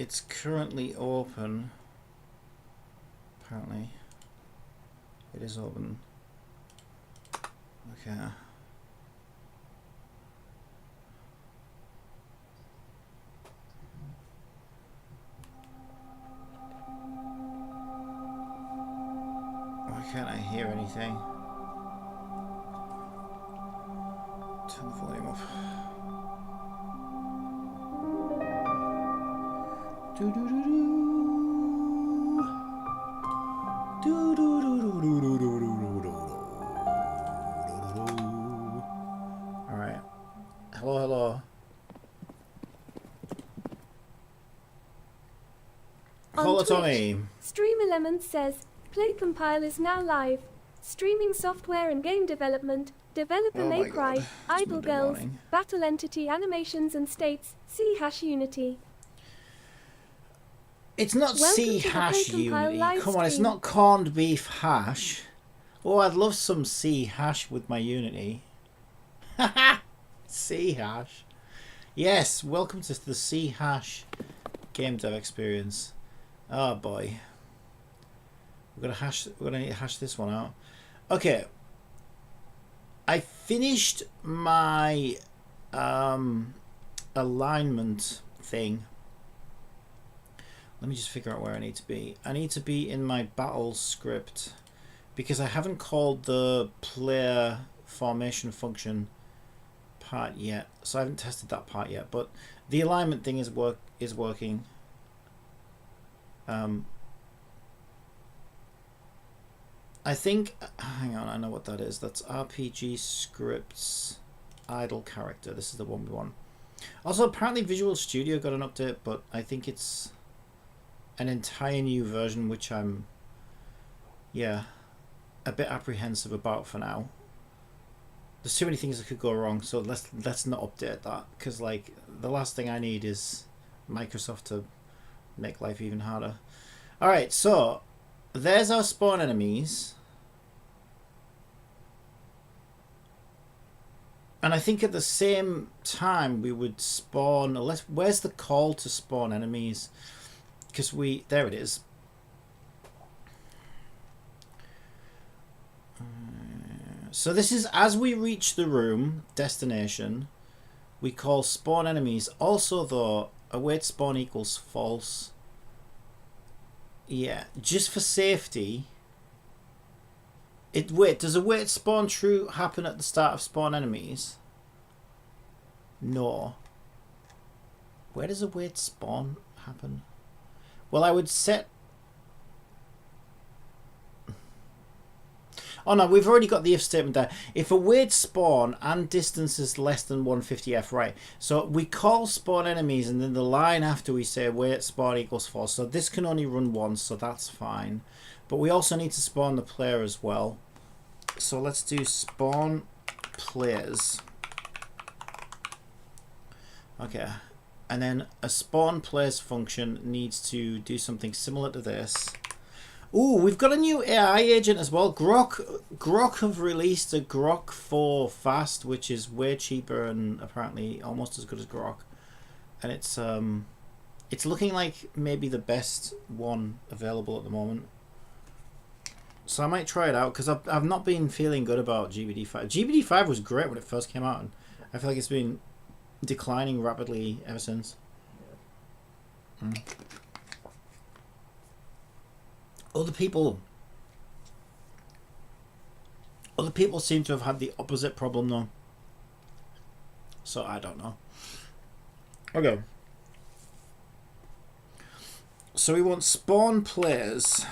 it's currently open. Apparently, it is open. Okay. Why can't I hear anything? Turn the volume up. Do do do do. Do do do do do do do do do. All right. Hello, hello. Hello, Tommy. Stream Elements says, Play Compile is now live. Streaming software and game development. Developer May Cry, iDLE, Battle Entity Animations and States, C#Unity. It's not C# Unity. Come on, it's not corned beef hash. Oh, I'd love some C# with my Unity. Haha! C#. Yes, welcome to the C# game dev experience. Oh boy. We're gonna need to hash this one out. Okay. I finished my alignment thing. Let me just figure out where I need to be. I need to be in my battle script because I haven't called the player formation function part yet. So I haven't tested that part yet, but the alignment thing is working. I think, hang on, I know what that is. That's RPG scripts idle character. This is the one we want. Also, apparently Visual Studio got an update, but I think it's an entire new version, which I'm, yeah, a bit apprehensive about for now. There's too many things that could go wrong, so let's not update that, because like the last thing I need is Microsoft to make life even harder. All right, so there's our spawn enemies, and I think at the same time we would spawn. Where's the call to spawn enemies? Because there it is. So this is as we reach the room destination, we call spawn enemies. Also though, await spawn equals false. Yeah, just for safety. Wait, does await spawn true happen at the start of spawn enemies? No. Where does await spawn happen? Well, I would set... Oh no, we've already got the if statement there. If await spawn and distance is less than 150f, right. So we call spawn enemies and then the line after we say await spawn equals false. So this can only run once, so that's fine. But we also need to spawn the player as well. So let's do spawn players. Okay. And then a spawn players function needs to do something similar to this. Ooh, we've got a new AI agent as well. Grok have released a Grok 4 Fast, which is way cheaper and apparently almost as good as Grok. And it's looking like maybe the best one available at the moment. So I might try it out because I've not been feeling good about GBD5. GBD5 was great when it first came out, and I feel like it's been declining rapidly ever since. Other people seem to have had the opposite problem though. So I don't know. Okay. So we want spawn players.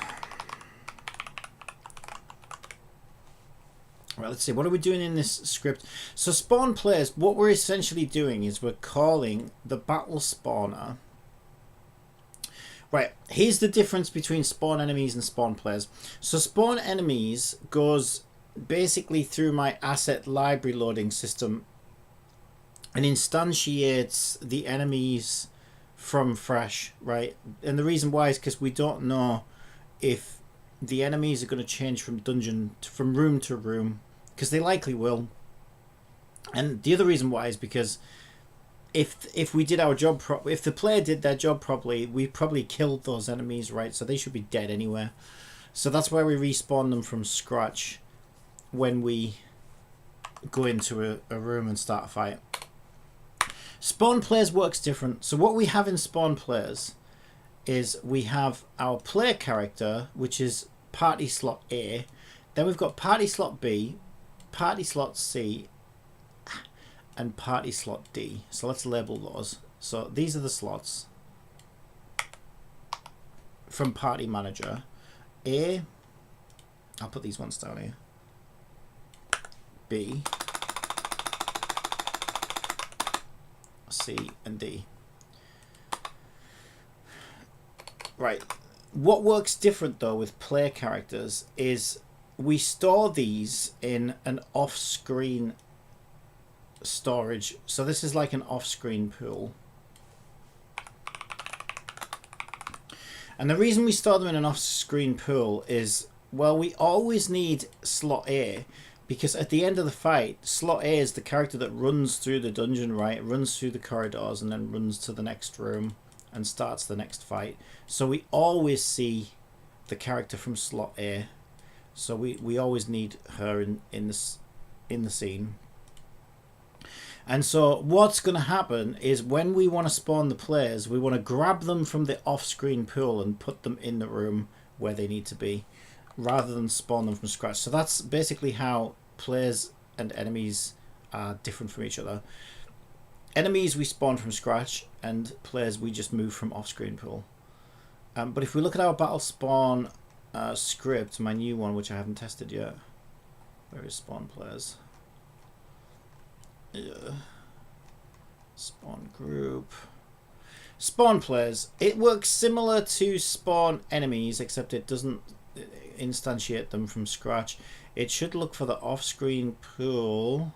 Right, let's see. What are we doing in this script? So spawn players, what we're essentially doing is we're calling the battle spawner. Right, here's the difference between spawn enemies and spawn players. So spawn enemies goes basically through my asset library loading system and instantiates the enemies from fresh, right? And the reason why is because we don't know if the enemies are going to change from room to room, because they likely will. And the other reason why is because if we did our job if the player did their job properly, we probably killed those enemies, right? So they should be dead anyway. So that's why we respawn them from scratch when we go into a room and start a fight. Spawn players works different. So what we have in spawn players is we have our player character, which is party slot A. Then we've got party slot B, party slot C, and party slot D. So let's label those. So these are the slots from party manager. A, I'll put these ones down here. B, C, and D. Right. What works different though with player characters is we store these in an off-screen storage. So this is like an off-screen pool. And the reason we store them in an off-screen pool is, well, we always need slot A, because at the end of the fight, slot A is the character that runs through the dungeon, right? It runs through the corridors and then runs to the next room and starts the next fight. So we always see the character from slot A. So we always need her in the scene. And so what's going to happen is when we want to spawn the players, we want to grab them from the off-screen pool and put them in the room where they need to be, rather than spawn them from scratch. So that's basically how players and enemies are different from each other. Enemies we spawn from scratch, and players we just move from off-screen pool. But if we look at our battle spawn script, my new one, which I haven't tested yet, where is spawn players? Spawn group. Spawn players. It works similar to spawn enemies, except it doesn't instantiate them from scratch. It should look for the off-screen pool.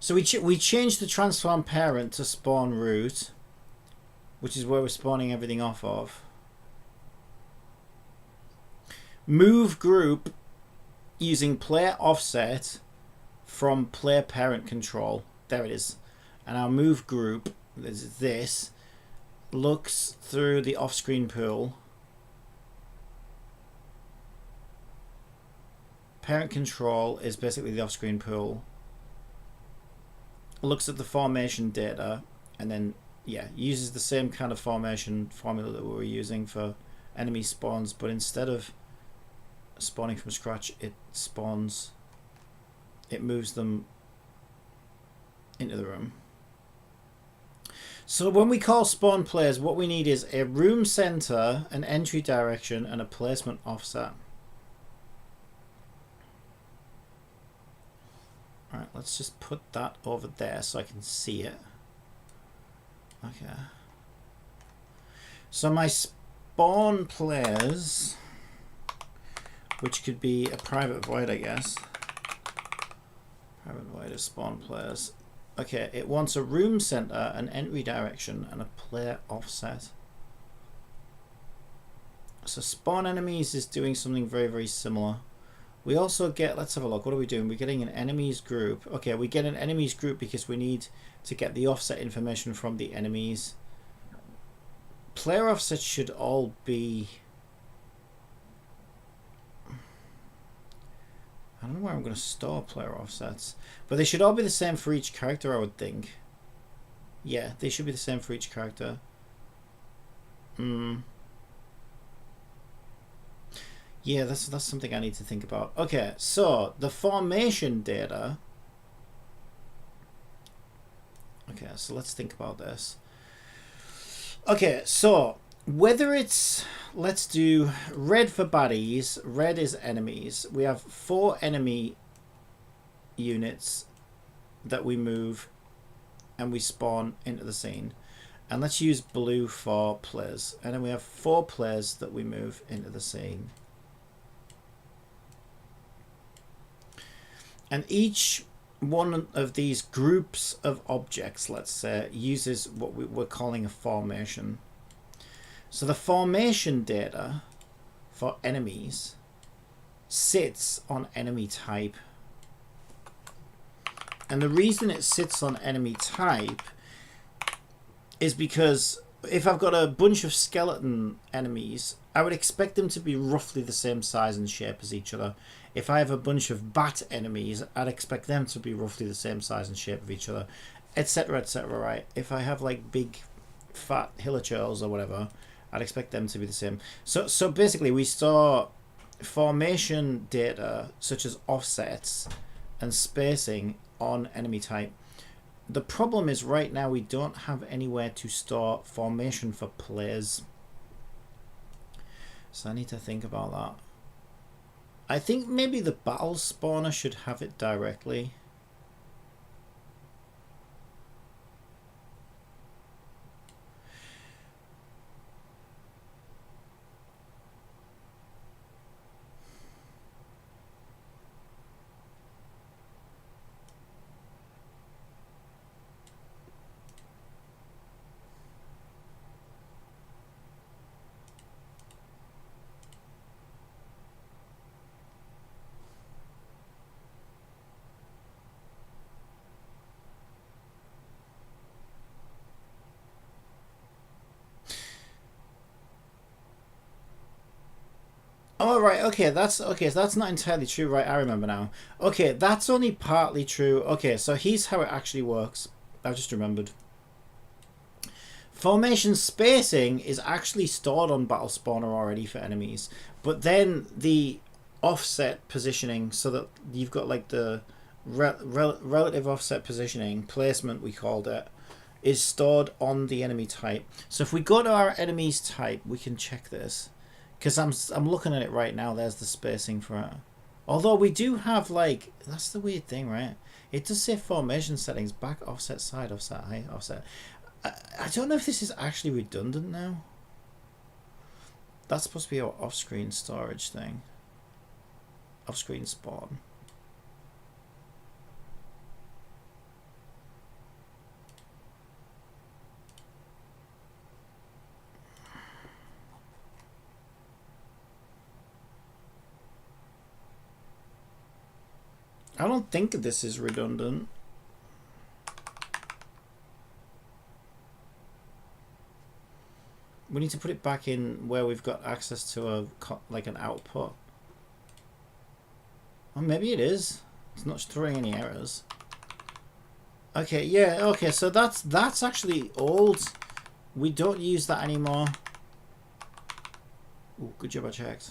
So we changed the transform parent to spawn root, which is where we're spawning everything off of. Move group using player offset from player parent control. There it is. And our move group is this. Looks through the off-screen pool. Parent control is basically the off-screen pool. Looks at the formation data and then uses the same kind of formation formula that we were using for enemy spawns, but instead of spawning from scratch, it moves them into the room. So when we call spawn players, what we need is a room center, an entry direction, and a placement offset. Alright, let's just put that over there so I can see it. Okay. So my spawn players, which could be a private void, I guess. Private void of spawn players. Okay, it wants a room center, an entry direction, and a player offset. So spawn enemies is doing something very, very similar. We also get, let's have a look, what are we doing? We're getting an enemies group. Okay, we get an enemies group because we need to get the offset information from the enemies. Player offsets should all be... I don't know where I'm going to store player offsets. But they should all be the same for each character, I would think. Yeah, they should be the same for each character. Yeah, that's something I need to think about. Okay, so the formation data. Okay, so let's think about this. Okay, so whether it's, let's do red for baddies, red is enemies. We have 4 enemy units that we move and we spawn into the scene. And let's use blue for players. And then we have 4 players that we move into the scene. And each one of these groups of objects, let's say, uses what we're calling a formation. So the formation data for enemies sits on enemy type. And the reason it sits on enemy type is because if I've got a bunch of skeleton enemies, I would expect them to be roughly the same size and shape as each other. If I have a bunch of bat enemies, I'd expect them to be roughly the same size and shape of each other, etc, etc, right? If I have like big fat hilichurls or whatever, I'd expect them to be the same. So basically we store formation data such as offsets and spacing on enemy type. The problem is right now we don't have anywhere to store formation for players. So I need to think about that. I think maybe the battle spawner should have it directly. Oh, right, okay, so that's not entirely true, right? I remember now. Okay, that's only partly true. Okay, so here's how it actually works. I've just remembered. Formation spacing is actually stored on Battle Spawner already for enemies, but then the offset positioning, so that you've got like the relative offset positioning, placement we called it, is stored on the enemy type. So if we go to our enemy's type, we can check this. Because I'm looking at it right now, there's the spacing for it. Although we do have like, that's the weird thing, right? It does say formation settings, back, offset, side, offset, height, offset. I don't know if this is actually redundant now. That's supposed to be our off-screen storage thing. Off-screen spawn. I don't think this is redundant. We need to put it back in where we've got access to a like an output. Or maybe it is. It's not throwing any errors. Okay, yeah, okay, so that's actually old. We don't use that anymore. Ooh, good job I checked.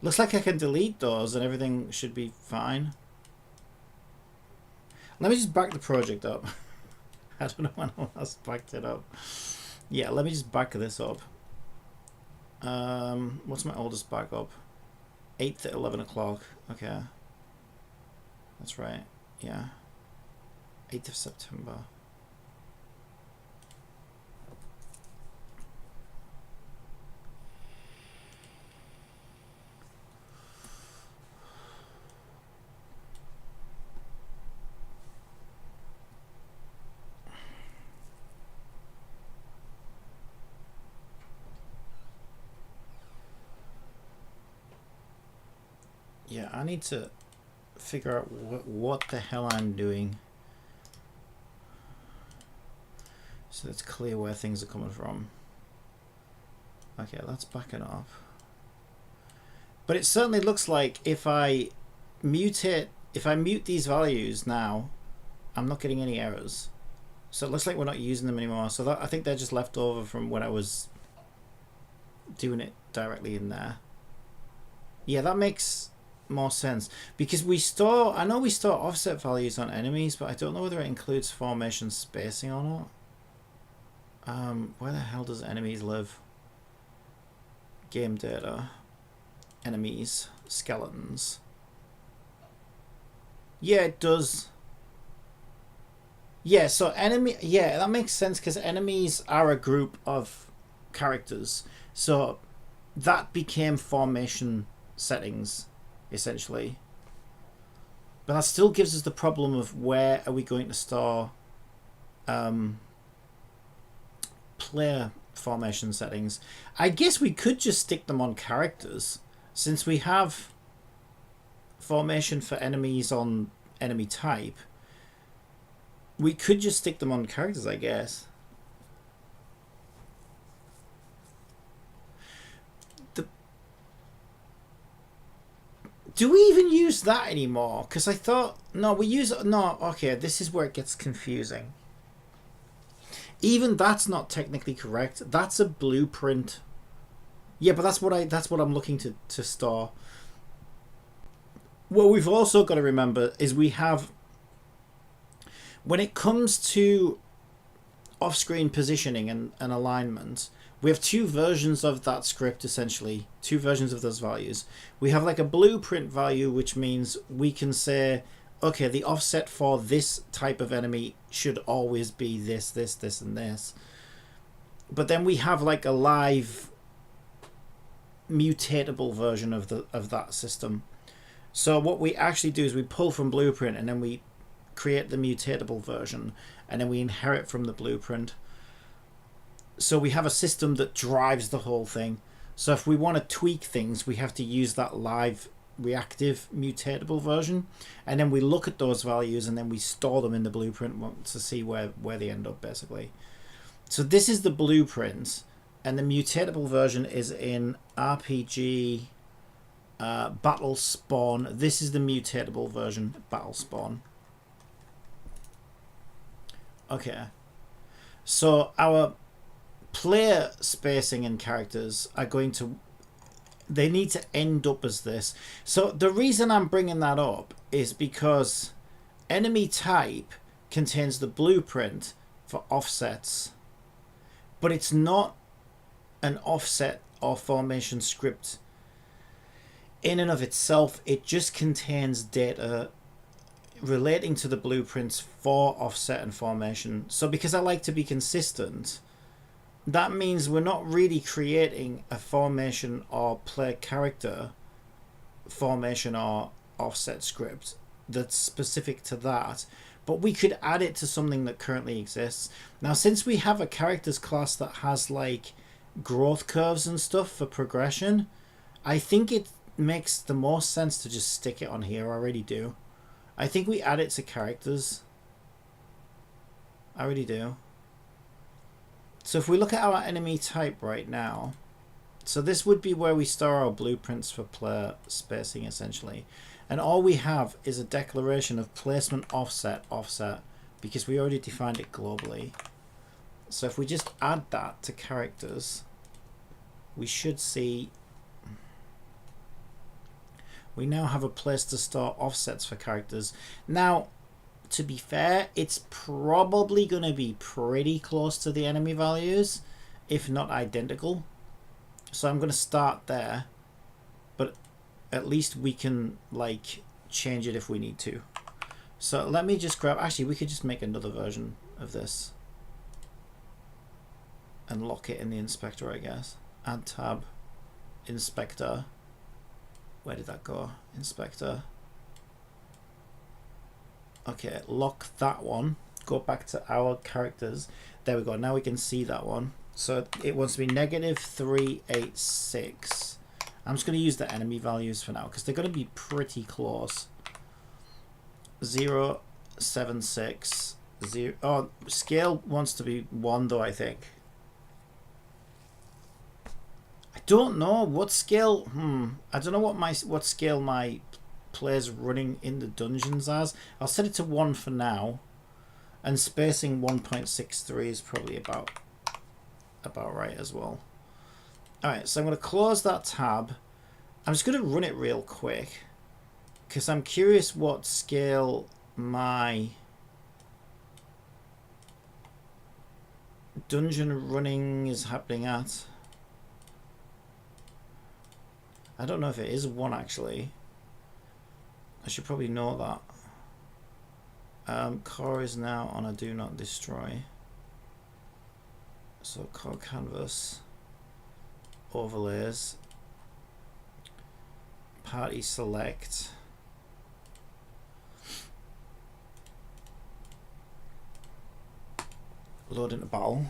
Looks like I can delete those and everything should be fine. Let me just back the project up. I don't know when I last backed it up. Yeah, let me just back this up. What's my oldest backup? 8th at 11 o'clock. Okay. That's right. Yeah. 8th of September. Yeah, I need to figure out what the hell I'm doing so it's clear where things are coming from. Okay, let's back it up. But it certainly looks like if I mute these values now, I'm not getting any errors. So it looks like we're not using them anymore. So I think they're just left over from when I was doing it directly in there. Yeah, that makes more sense because I know we store offset values on enemies, but I don't know whether it includes formation spacing or not. Where the hell does enemies live? Game data, enemies, skeletons. Yeah, it does. Yeah, so yeah, that makes sense because enemies are a group of characters, so that became formation settings essentially. But that still gives us the problem of where are we going to store player formation settings. I guess we could just stick them on characters, since we have formation for enemies on enemy type. We could just stick them on characters, I guess. Do we even use that anymore? Because I thought, no, we use, no, okay, this is where it gets confusing. Even that's not technically correct. That's a blueprint. Yeah, but that's what I'm looking to store. What we've also got to remember is we have, when it comes to off-screen positioning and alignment, we have two versions of that script, essentially. Two versions of those values. We have like a blueprint value, which means we can say, okay, the offset for this type of enemy should always be this, this, this, and this. But then we have like a live mutatable version of that system. So what we actually do is we pull from blueprint and then we create the mutatable version, and then we inherit from the blueprint. So we have a system that drives the whole thing. So if we want to tweak things, we have to use that live reactive mutatable version, and then we look at those values and then we store them in the blueprint to see where they end up, basically. So this is the blueprint, and the mutatable version is in RPG Battle Spawn. This is the mutatable version, Battle Spawn. Okay, so our player spacing and characters are going to, they need to end up as this. So the reason I'm bringing that up is because enemy type contains the blueprint for offsets, but it's not an offset or formation script in and of itself. It just contains data relating to the blueprints for offset and formation. So because I like to be consistent, that means we're not really creating a formation or player character formation or offset script that's specific to that, but we could add it to something that currently exists. Now, since we have a characters class that has like growth curves and stuff for progression, I think it makes the most sense to just stick it on here. I already do. I think we add it to characters. I really do. So if we look at our enemy type right now, so this would be where we store our blueprints for player spacing, essentially. And all we have is a declaration of placement offset, because we already defined it globally. So if we just add that to characters, we should see we now have a place to store offsets for characters. Now, to be fair, it's probably going to be pretty close to the enemy values, if not identical. So I'm going to start there, but at least we can like change it if we need to. So let me just grab, actually we could just make another version of this and lock it in the inspector, I guess. Add tab, inspector. Where did that go? Inspector. Okay, lock that one. Go back to our characters. There we go. Now we can see that one. So it wants to be -386. I'm just going to use the enemy values for now because they're going to be pretty close. 076. Oh, scale wants to be 1 though, I think. I don't know what scale. I don't know what scale my players running in the dungeons as. I'll set it to 1 for now, and spacing 1.63 is probably about right as well. Alright, so I'm going to close that tab. I'm just going to run it real quick because I'm curious what scale my dungeon running is happening at. I don't know if it is 1 actually. I should probably know that. Core is now on a do not destroy. So core canvas, overlays, party select. load into battle.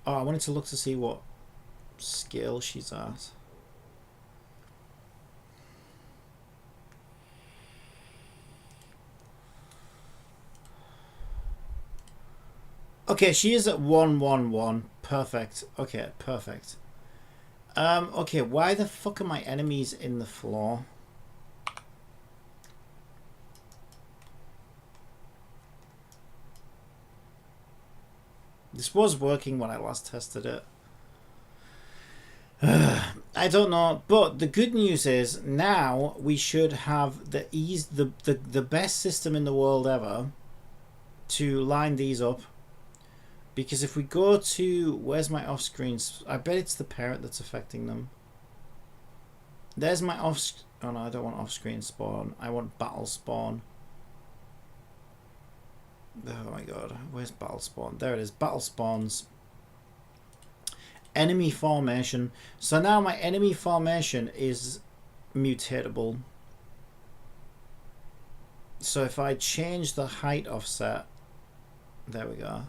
Oh, I wanted to look to see what scale she's at. Okay, she is at 111. Perfect. Okay, perfect. Okay, why the fuck are my enemies in the floor? This was working when I last tested it. I don't know, but the good news is now we should have the best system in the world ever to line these up. Because if we go to, where's my off-screen? I bet it's the parent that's affecting them. There's my off. Oh no, I don't want off-screen spawn. I want battle spawn. Oh my god, where's battle spawn? There it is, battle spawns. Enemy formation. So now my enemy formation is mutatable. So if I change the height offset, there we go.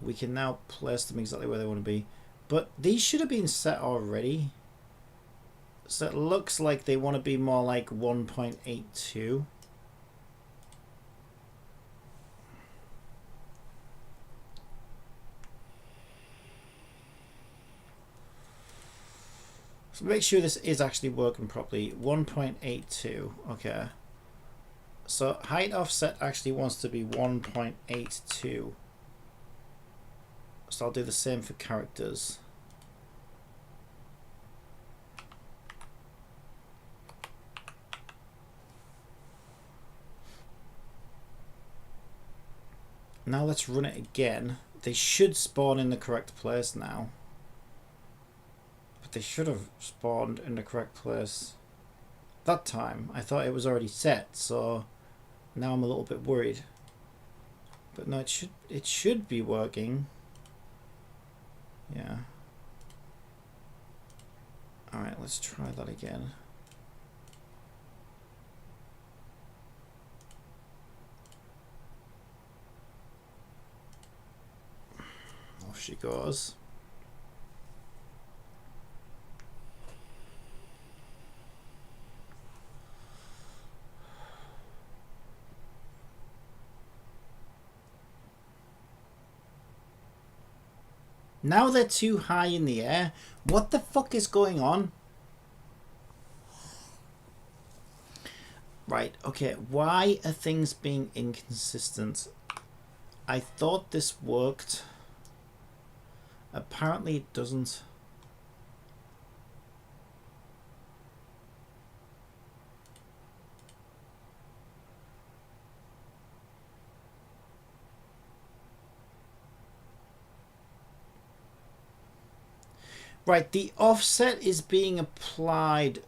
We can now place them exactly where they want to be. But these should have been set already. So it looks like they want to be more like 1.82. So make sure this is actually working properly. 1.82. Okay. So height offset actually wants to be 1.82. So I'll do the same for characters. Now let's run it again. They should spawn in the correct place now. But they should have spawned in the correct place that time. I thought it was already set, so now I'm a little bit worried. But no, it should be working. Yeah. Alright, let's try that again. Off she goes. Now they're too high in the air. What the fuck is going on? Right, okay. Why are things being inconsistent? I thought this worked. Apparently it doesn't. Right, the offset is being applied.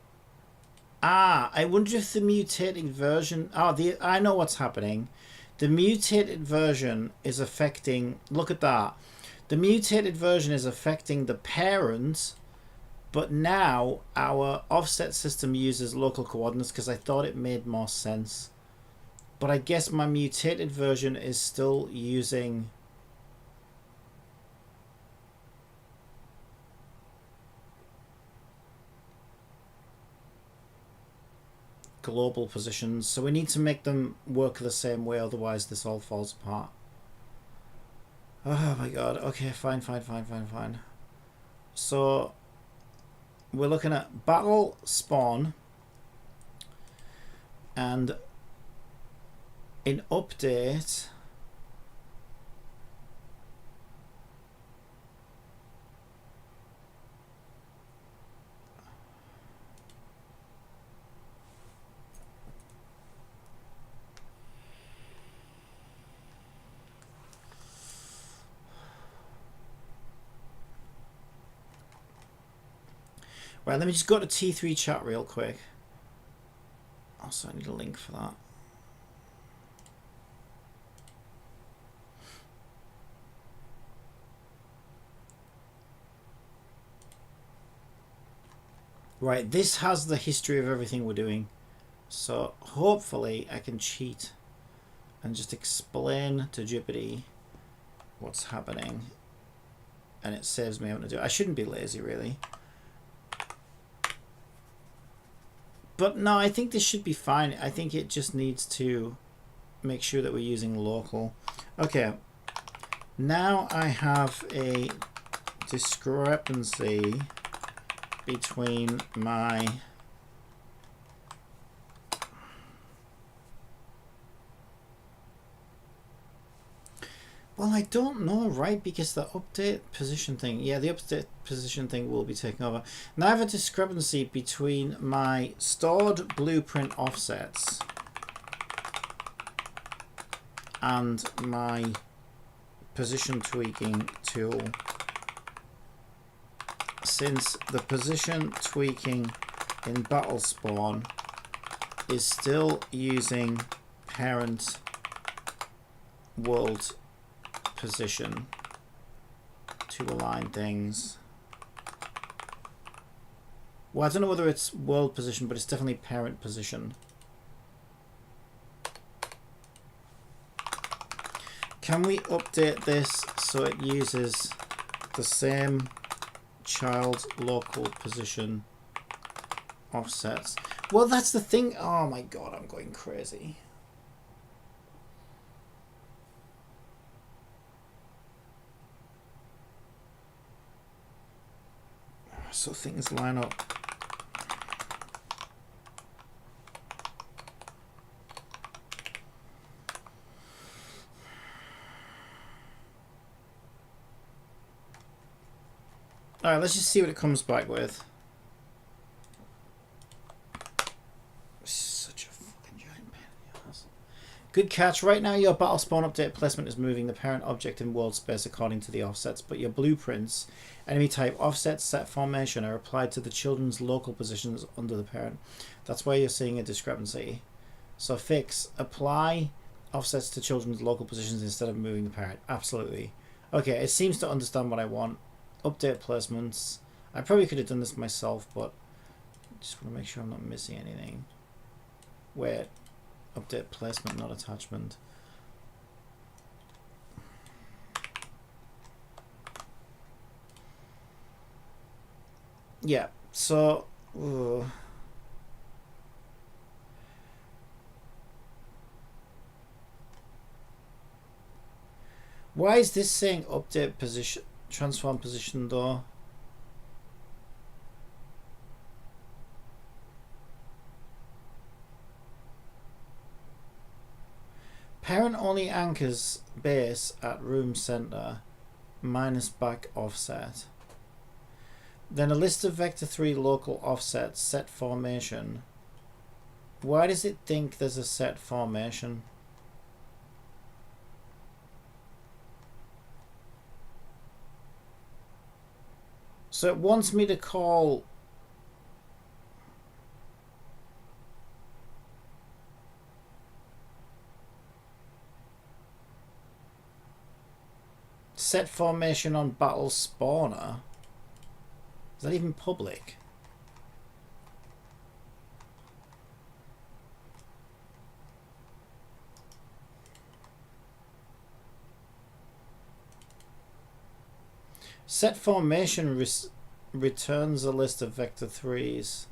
Ah, I wonder if the mutated version. I know what's happening. The mutated version is affecting. Look at that. The mutated version is affecting the parent, but now our offset system uses local coordinates because I thought it made more sense. But I guess my mutated version is still using. Global positions, so we need to make them work the same way, otherwise this all falls apart. Oh my god. Okay, fine. So we're looking at battle spawn, and in update Right, let me just go to T3 chat real quick. Also, I need a link for that. Right, this has the history of everything we're doing. So hopefully I can cheat and just explain to Jupiter what's happening. And it saves me having to do it. I shouldn't be lazy, really. But no, I think this should be fine. I think it just needs to make sure that we're using local. Okay. Now I have a discrepancy between my well, I don't know, right? Because the update position thing, yeah, the update position thing will be taking over. Now I have a discrepancy between my stored blueprint offsets and my position tweaking tool. Since the position tweaking in battle spawn is still using parent world position to align things. Well, I don't know whether it's world position, but it's definitely parent position. Can we update this so it uses the same child local position offsets? Well, that's the thing. Oh my god, I'm going crazy. So things line up. Alright, let's just see what it comes back with. Such a fucking giant pain in the ass. Good catch. Right now your battle spawn update placement is moving the parent object in world space according to the offsets, but your blueprints, enemy type, offset, set formation are applied to the children's local positions under the parent. That's why you're seeing a discrepancy. So fix, apply offsets to children's local positions instead of moving the parent. Absolutely. Okay, it seems to understand what I want. Update placements. I probably could have done this myself, but just want to make sure I'm not missing anything. Wait, update placement, not attachment. Yeah, so why is this saying update position, transform position though? Parent only anchors base at room center minus back offset. Then a list of vector 3 local offsets set formation. Why does it think there's a set formation? So it wants me to call set formation on battle spawner. Is that even public? Set formation returns a list of vector 3s.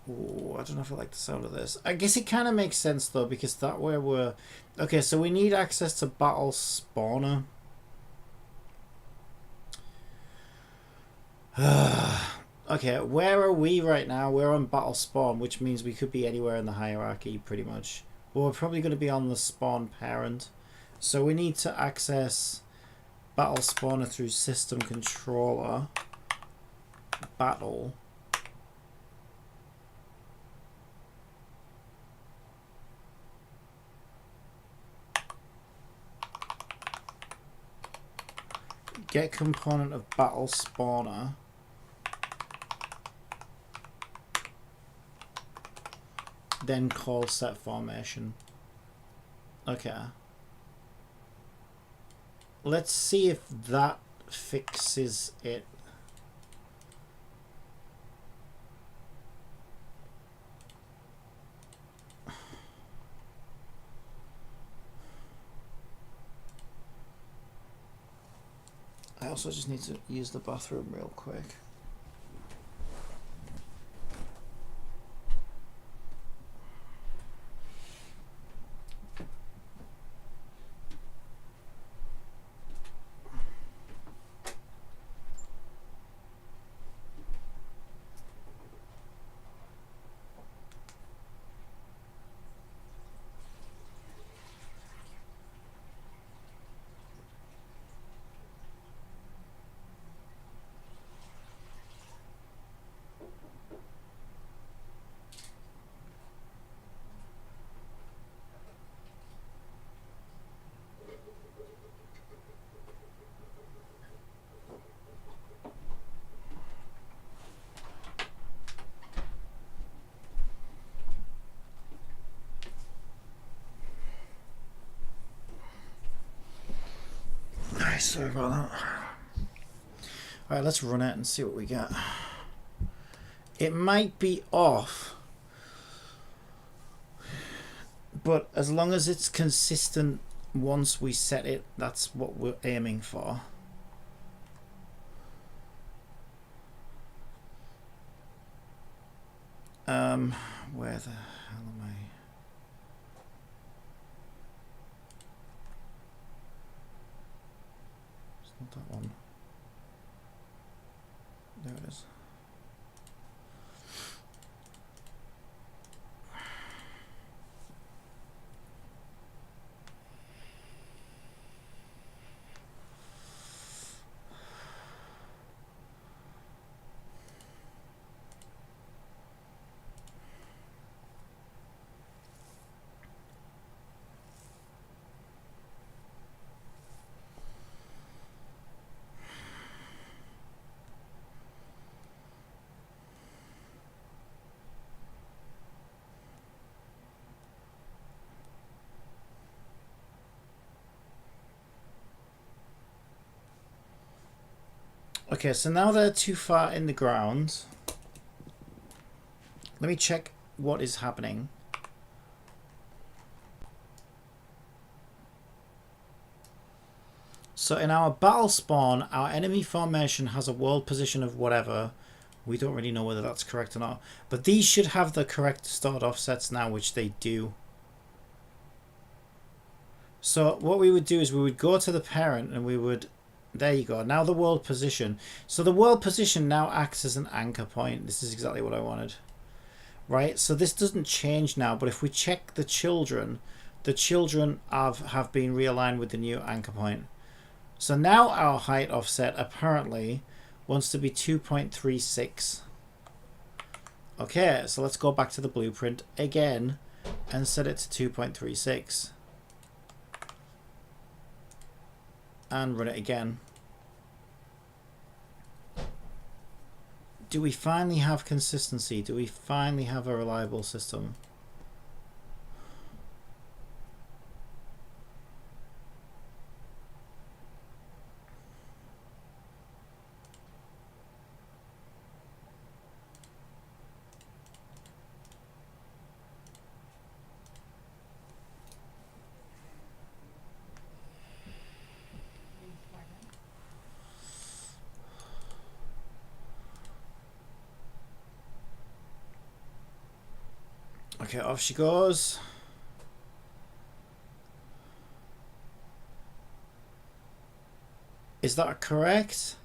Ooh, I don't know if I like the sound of this. I guess it kind of makes sense though, because that way we're... Okay, so we need access to battle spawner. Okay, where are we right now? We're on battle spawn, which means we could be anywhere in the hierarchy pretty much. Well, we're probably going to be on the spawn parent. So we need to access battle spawner through system controller. battle. Get component of battle spawner. Then call set formation. Okay. Let's see if that fixes it. I also just need to use the bathroom real quick. Sorry about that. Alright, let's run it and see what we get. It might be off, but as long as it's consistent once we set it, that's what we're aiming for. Where the hell am I? Not that one. There it is. Okay, so now they're too far in the ground. Let me check what is happening. So in our battle spawn, our enemy formation has a world position of whatever. We don't really know whether that's correct or not. But these should have the correct start offsets now, which they do. So what we would do is we would go to the parent and we would... There you go. Now the world position. So the world position now acts as an anchor point. This is exactly what I wanted. Right? So this doesn't change now. But if we check the children have been realigned with the new anchor point. So now our height offset apparently wants to be 2.36. Okay, so let's go back to the blueprint again and set it to 2.36. And run it again. Do we finally have consistency? Do we finally have a reliable system? Okay, off she goes. Is that correct?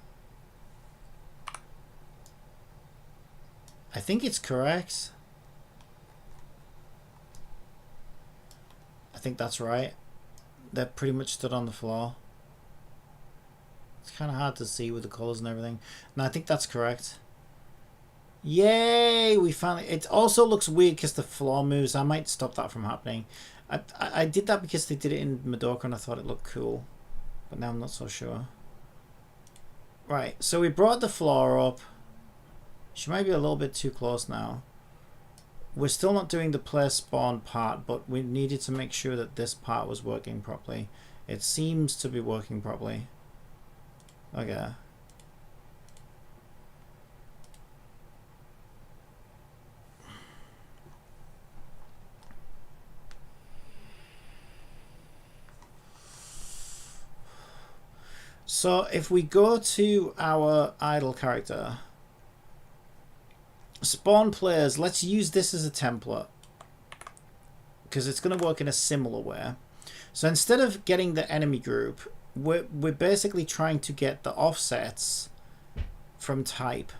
I think it's correct. I think that's right. They're pretty much stood on the floor. It's kind of hard to see with the colors and everything. No, I think that's correct. Yay! We finally... It also looks weird because the floor moves. I might stop that from happening. I did that because they did it in Madoka and I thought it looked cool. But now I'm not so sure. Right, so we brought the floor up. She might be a little bit too close now. We're still not doing the player spawn part, but we needed to make sure that this part was working properly. It seems to be working properly. Okay. So if we go to our idle character, spawn players, let's use this as a template because it's going to work in a similar way. So instead of getting the enemy group, we're basically trying to get the offsets from type.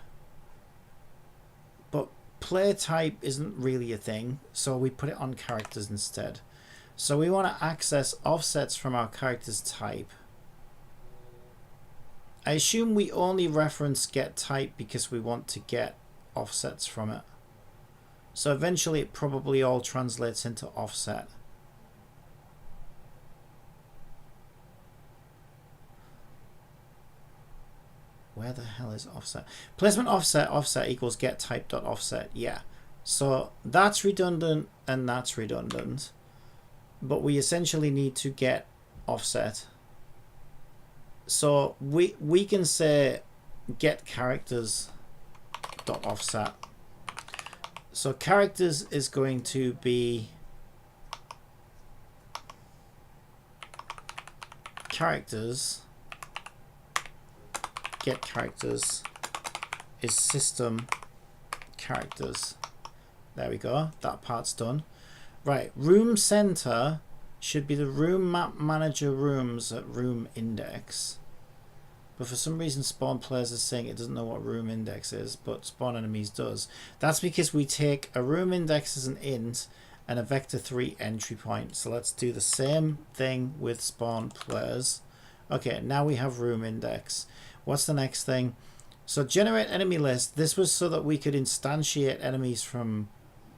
But player type isn't really a thing, so we put it on characters instead. So we want to access offsets from our character's type. I assume we only reference get type because we want to get offsets from it. So eventually it probably all translates into offset. Where the hell is offset? Placement offset equals get type dot offset. Yeah. So that's redundant and that's redundant. But we essentially need to get offset. So we can say get characters dot offset. So characters is going to be characters. Get characters is system characters. There we go. That part's done. Right. Room center should be the room map manager rooms at room index. But for some reason spawn players are saying it doesn't know what room index is, but spawn enemies does. That's because we take a room index as an int and a vector 3 entry point. So let's do the same thing with spawn players. Okay, now we have room index. What's the next thing? So generate enemy list. This was so that we could instantiate enemies from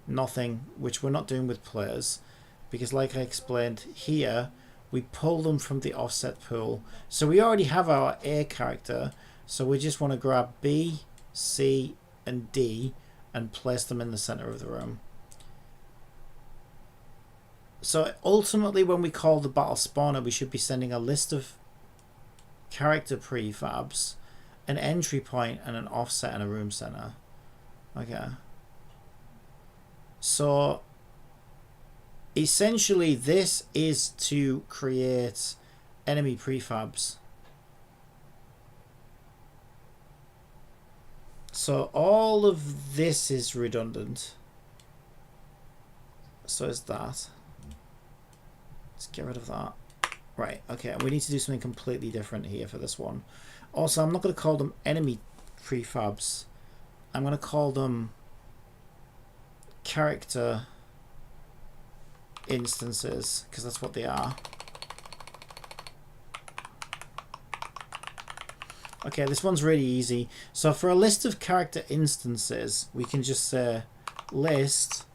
nothing, which we're not doing with players. Because like I explained here, we pull them from the offset pool. So we already have our A character. So we just want to grab B, C, and D and place them in the center of the room. So ultimately when we call the battle spawner, we should be sending a list of character prefabs, an entry point, and an offset and a room center. Okay. So essentially this is to create enemy prefabs. So all of this is redundant. So is that. Let's get rid of that. Right, okay, we need to do something completely different here for this one. Also, I'm not going to call them enemy prefabs. I'm going to call them character instances, because that's what they are. Okay, this one's really easy. So for a list of character instances, we can just say list.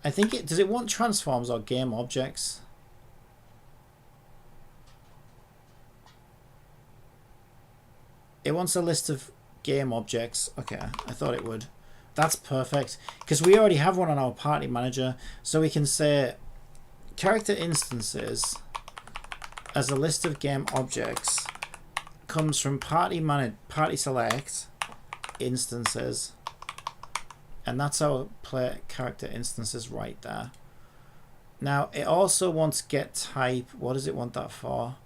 I think does it want transforms or game objects? It wants a list of game objects. Okay, I thought it would. That's perfect because we already have one on our party manager, so we can say character instances as a list of game objects comes from party select instances, and that's our player character instances right there. Now it also wants get type. What does it want that for?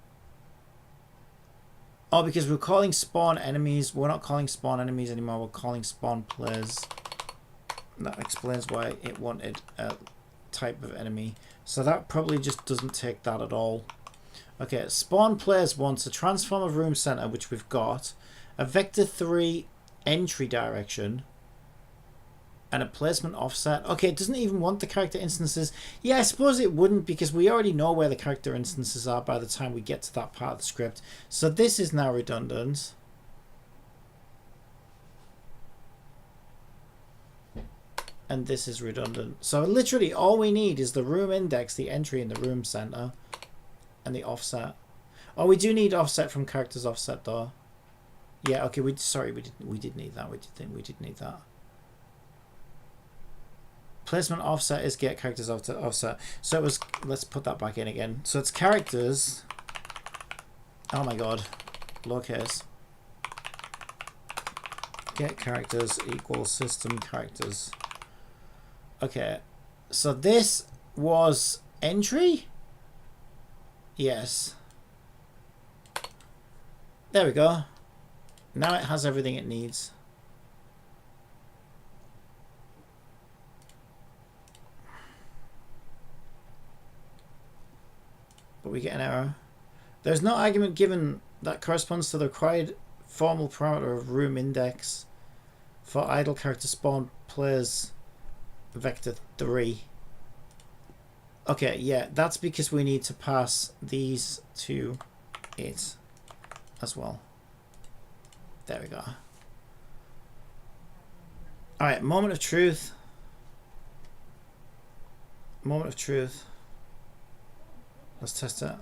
Oh, because we're calling spawn enemies. We're not calling spawn enemies anymore. We're calling spawn players. That explains why it wanted a type of enemy. So that probably just doesn't take that at all. Okay, spawn players wants a transform of room center, which we've got, a vector 3 entry direction, and a placement offset. Okay, it doesn't even want the character instances. Yeah, I suppose it wouldn't because we already know where the character instances are by the time we get to that part of the script. So this is now redundant. and this is redundant. So literally all we need is the room index, the entry in the room center, and the offset. Oh, we do need offset from characters offset though. Yeah, okay, we did need that. We did need that. Placement offset is get characters offset. So it was, let's put that back in again. So it's characters. Oh my god. Lowercase. Get characters equals system characters. Okay. So this was entry? Yes. There we go. Now it has everything it needs. But we get an error. There's no argument given that corresponds to the required formal parameter of room index for idle character spawn players vector 3. Okay, yeah, that's because we need to pass these to it as well. There we go. Alright, moment of truth. Moment of truth. Let's test it.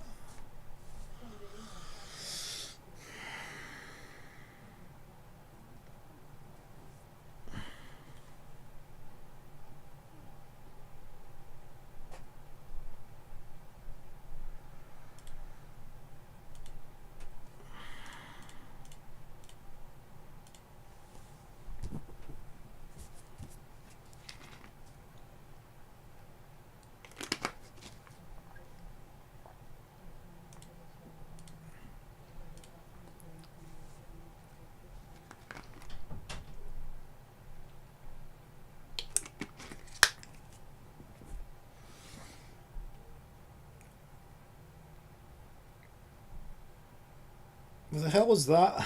What the hell was that?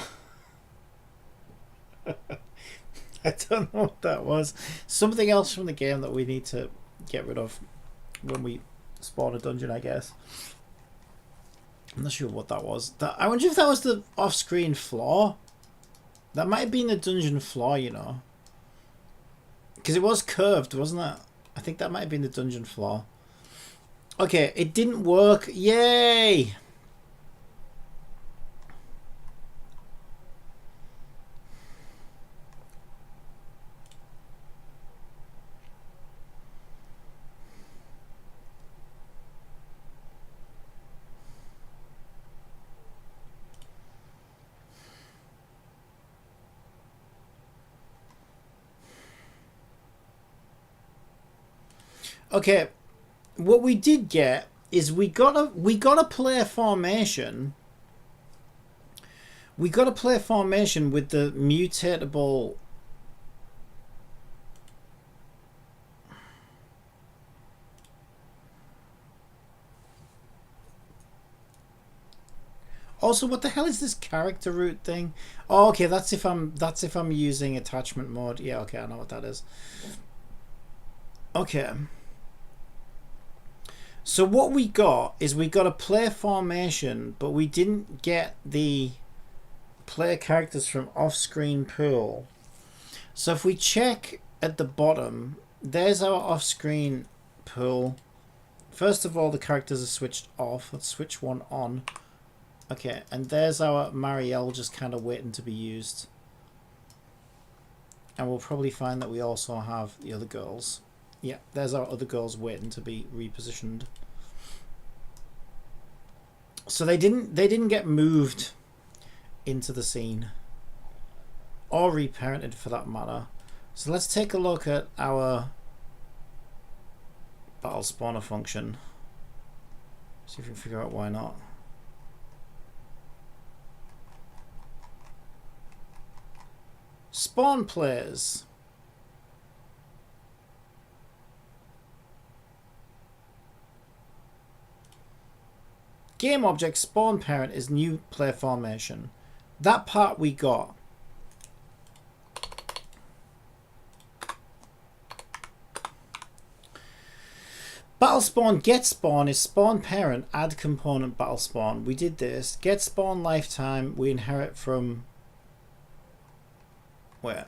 I don't know what that was. Something else from the game that we need to get rid of when we spawn a dungeon, I guess. I'm not sure what that was. I wonder if that was the off-screen floor. That might have been the dungeon floor, you know. Because it was curved, wasn't it? I think that might have been the dungeon floor. Okay, it didn't work. Yay! Okay, what we did get is we got a player formation. We got a player formation with the mutatable. Also, what the hell is this character root thing? Oh, okay, that's if I'm using attachment mode. Yeah, okay, I know what that is. Okay. So what we got is we got a player formation, but we didn't get the player characters from off-screen pool. So if we check at the bottom, there's our off-screen pool. First of all, the characters are switched off. Let's switch one on. Okay, and there's our Marielle just kind of waiting to be used. And we'll probably find that we also have the other girls. Yeah, there's our other girls waiting to be repositioned. So they didn't get moved into the scene or reparented for that matter. So let's take a look at our battle spawner function. See if we can figure out why not. Spawn players. Game object spawn parent is new player formation. That part we got. Battle spawn get spawn is spawn parent add component battle spawn. We did this. Get spawn lifetime we inherit from where?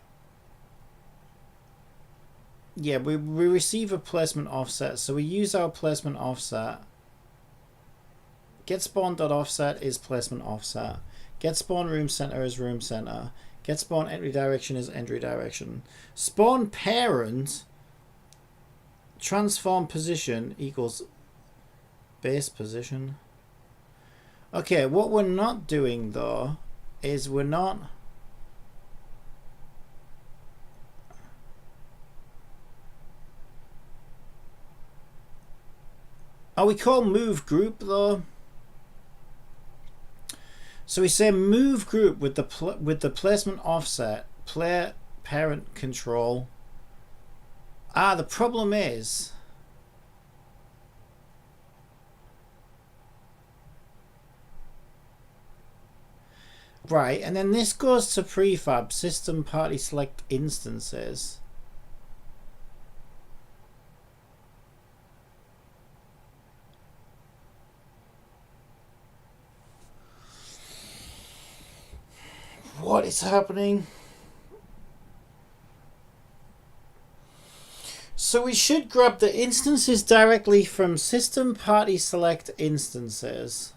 Yeah, we receive a placement offset, so we use our placement offset. Get spawn.offset is placement offset. Get spawn room center is room center. Get spawn entry direction is entry direction. Spawn parent transform position equals base position. Okay, what we're not doing though is we're not... Oh, we call move group though. So we say move group with the placement offset, player parent control. Ah, the problem is right, and then this goes to prefab system party select instances. What is happening? So we should grab the instances directly from system party select instances.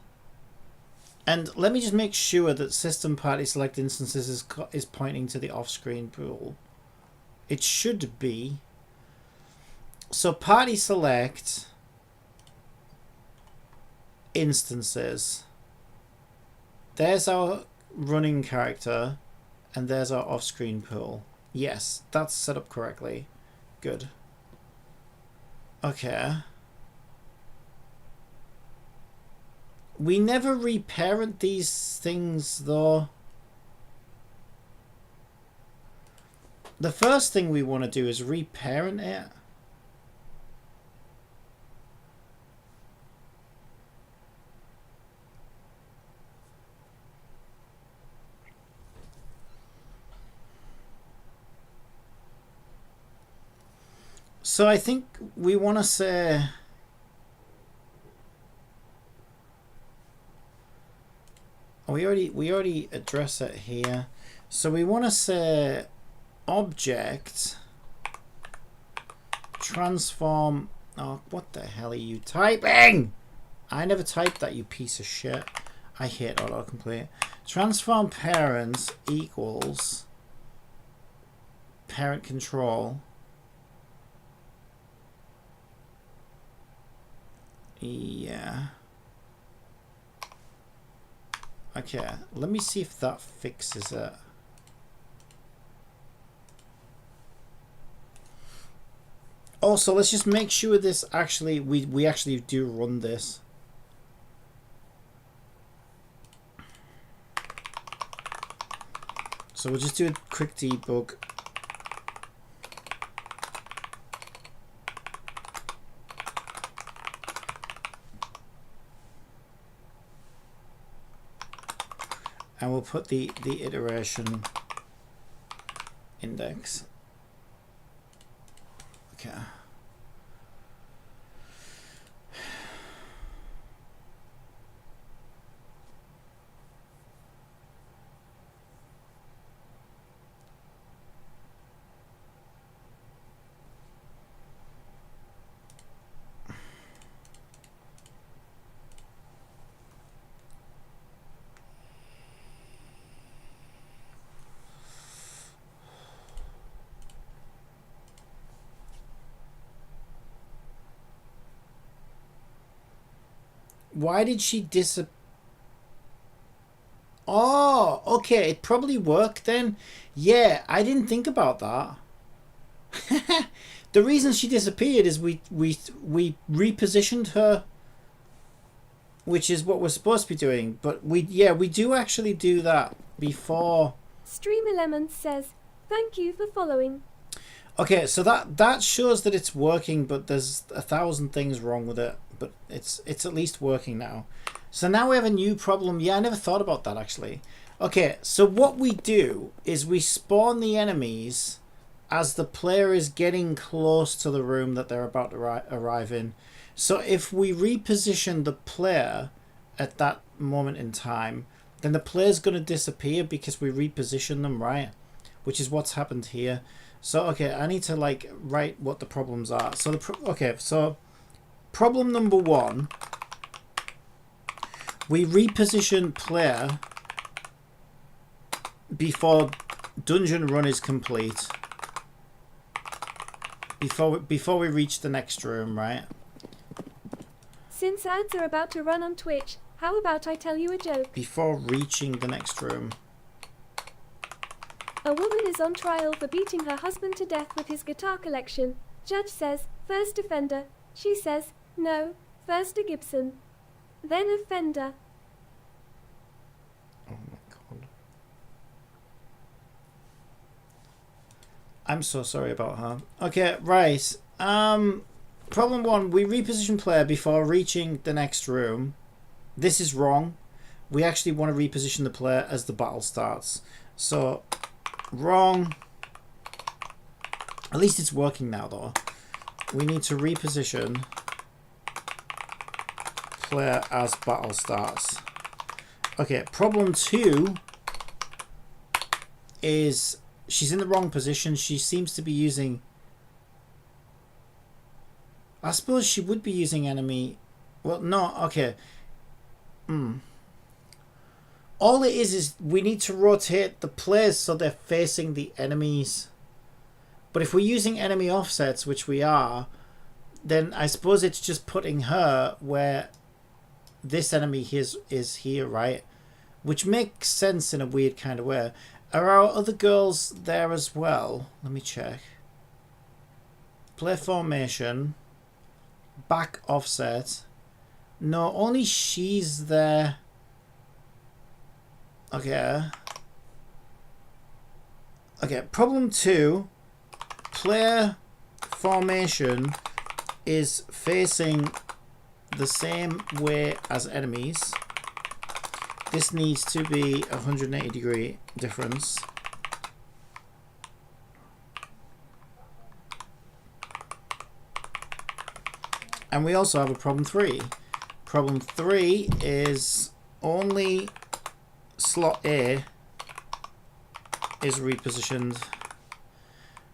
And let me just make sure that system party select instances is pointing to the off-screen pool. It should be. So party select instances. There's our running character, and there's our off-screen pool. Yes, that's set up correctly. Good. Okay. We never reparent these things though. The first thing we want to do is reparent it. So I think we want to say we already address it here. So we want to say object transform. Oh, what the hell are you typing? I never typed that, you piece of shit. I hate autocomplete. Transform parents equals parent control. Yeah. Okay, let me see if that fixes it. Also, let's just make sure this actually, we actually do run this. So we'll just do a quick debug. And we'll put the iteration index. Okay. Why did she disappear? Oh, okay. It probably worked then. Yeah, I didn't think about that. The reason she disappeared is we repositioned her, which is what we're supposed to be doing. But we do actually do that before. Stream Elements says, "Thank you for following." Okay, so that shows that it's working, but there's 1,000 things wrong with it. But it's at least working now. So now we have a new problem. Yeah, I never thought about that actually. Okay, so what we do is we spawn the enemies as the player is getting close to the room that they're about to arrive in. So if we reposition the player at that moment in time, then the player's going to disappear because we reposition them, right? Which is what's happened here. So, okay, I need to, like, write what the problems are. So, so problem number 1, we reposition player before dungeon run is complete. Before we reach the next room, right? Since ads are about to run on Twitch, how about I tell you a joke? Before reaching the next room. A woman is on trial for beating her husband to death with his guitar collection. Judge says, first offender. She says, no, first a Gibson. Then a Fender. Oh my god. I'm so sorry about her. Okay, right. Problem 1, we reposition player before reaching the next room. This is wrong. We actually want to reposition the player as the battle starts. So, wrong. At least it's working now, though. We need to reposition player as battle starts. Okay, problem 2 is she's in the wrong position. She seems to be using... I suppose she would be using enemy... Well, no, okay. All it is we need to rotate the players so they're facing the enemies. But if we're using enemy offsets, which we are, then I suppose it's just putting her where this enemy is here, right? Which makes sense in a weird kind of way. Are our other girls there as well? Let me check. Play formation. Back offset. No, only she's there. Okay. Okay, problem 2. Player formation is facing the same way as enemies. This needs to be a 180-degree difference. And we also have a problem 3. Problem 3 is only slot A is repositioned.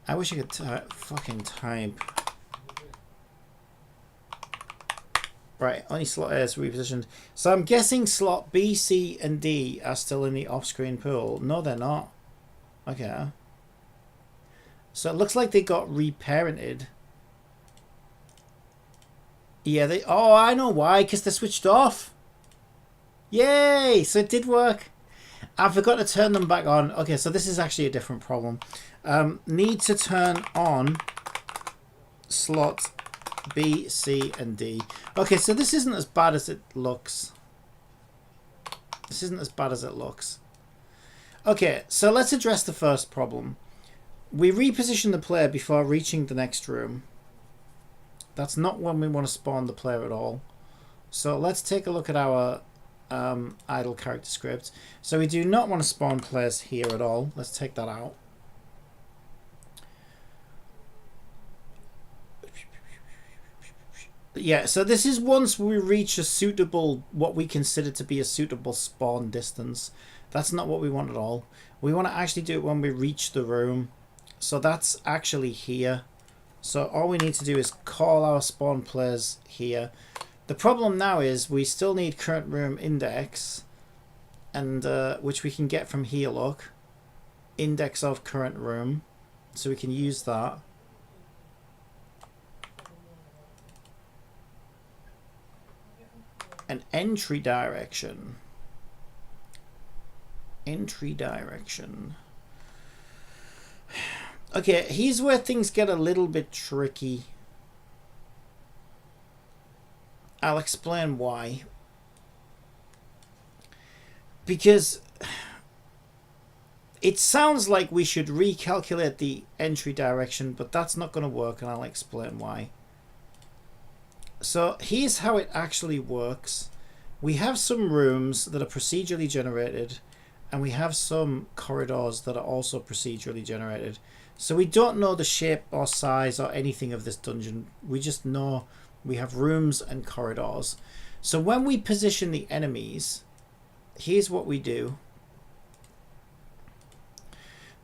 I wish I could fucking type. Right, only slot A is repositioned. So I'm guessing slot B, C, and D are still in the off-screen pool. No, they're not. Okay. So it looks like they got reparented. Yeah, they... Oh, I know why. Because they're switched off. Yay! So it did work. I forgot to turn them back on. Okay, so this is actually a different problem. Need to turn on slot B, C, and D. Okay, so this isn't as bad as it looks. This isn't as bad as it looks. Okay, so let's address the first problem. We reposition the player before reaching the next room. That's not when we want to spawn the player at all. So let's take a look at our idle character script. So we do not want to spawn players here at all. Let's take that out. Yeah, so this is once we reach a suitable, what we consider to be a suitable spawn distance. That's not what we want at all. We want to actually do it when we reach the room. So that's actually here. So all we need to do is call our spawn players here. The problem now is we still need current room index, and which we can get from here, look. Index of current room. So we can use that. An entry direction. Entry direction. Okay, here's where things get a little bit tricky. I'll explain why. Because it sounds like we should recalculate the entry direction, but that's not going to work, and I'll explain why. So here's how it actually works. We have some rooms that are procedurally generated, and we have some corridors that are also procedurally generated. So we don't know the shape or size or anything of this dungeon. We just know we have rooms and corridors. So when we position the enemies, here's what we do.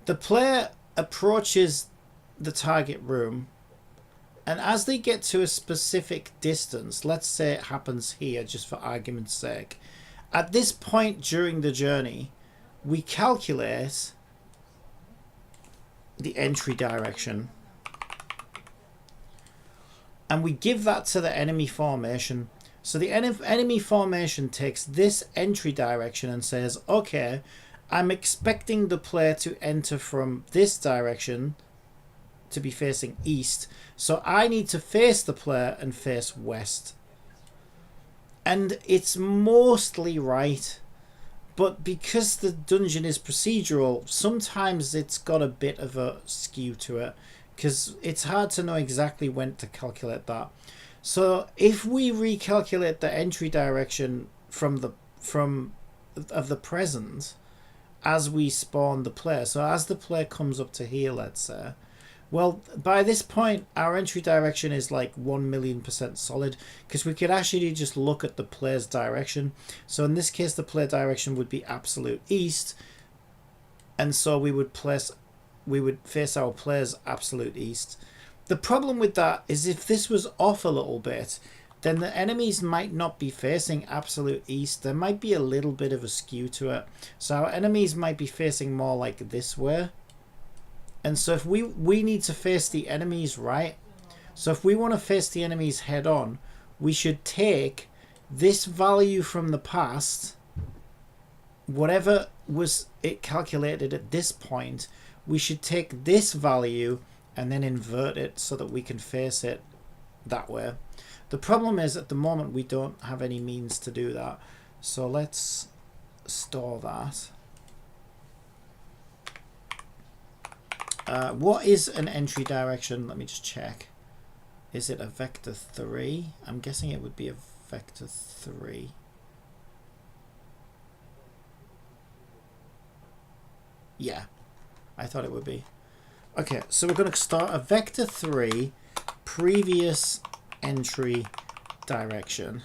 The player approaches the target room, and as they get to a specific distance, let's say it happens here just for argument's sake, at this point during the journey, we calculate the entry direction and we give that to the enemy formation. So the enemy formation takes this entry direction and says, okay, I'm expecting the player to enter from this direction to be facing east, so I need to face the player and face west. And it's mostly right, but because the dungeon is procedural, sometimes it's got a bit of a skew to it, because it's hard to know exactly when to calculate that. So if we recalculate the entry direction of the present as we spawn the player, so as the player comes up to here, let's say, well, by this point, our entry direction is like 1,000,000% solid, because we could actually just look at the player's direction. So in this case, the player direction would be absolute east, and so we would face our players absolute east. The problem with that is if this was off a little bit, then the enemies might not be facing absolute east. There might be a little bit of a skew to it. So our enemies might be facing more like this way. And so if we need to face the enemies right, so if we want to face the enemies head on, we should take this value from the past, whatever was it calculated at this point, we should take this value and then invert it so that we can face it that way. The problem is at the moment we don't have any means to do that. So let's store that. What is an entry direction? Let me just check. Is it a vector 3? I'm guessing it would be a vector 3. Yeah, I thought it would be. Okay, so we're going to start a vector 3 previous entry direction.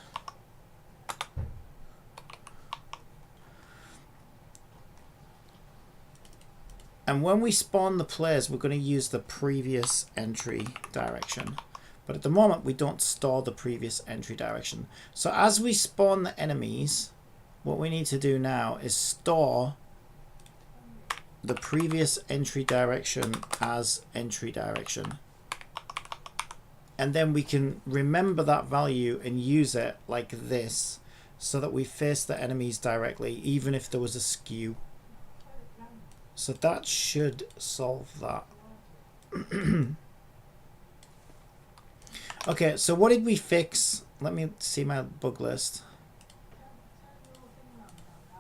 And when we spawn the players, we're going to use the previous entry direction. But at the moment, we don't store the previous entry direction. So as we spawn the enemies, what we need to do now is store the previous entry direction as entry direction. And then we can remember that value and use it like this so that we face the enemies directly, even if there was a skew. So that should solve that. Okay, so what did we fix? Let me see my bug list.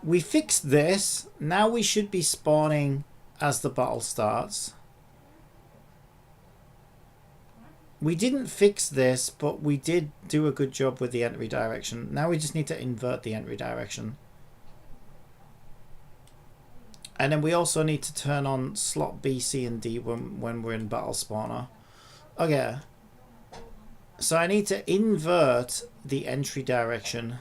We fixed this. Now we should be spawning as the battle starts. We didn't fix this, but we did do a good job with the entry direction. Now we just need to invert the entry direction. And then we also need to turn on slot B, C, and D when we're in battle spawner. Okay. So I need to invert the entry direction.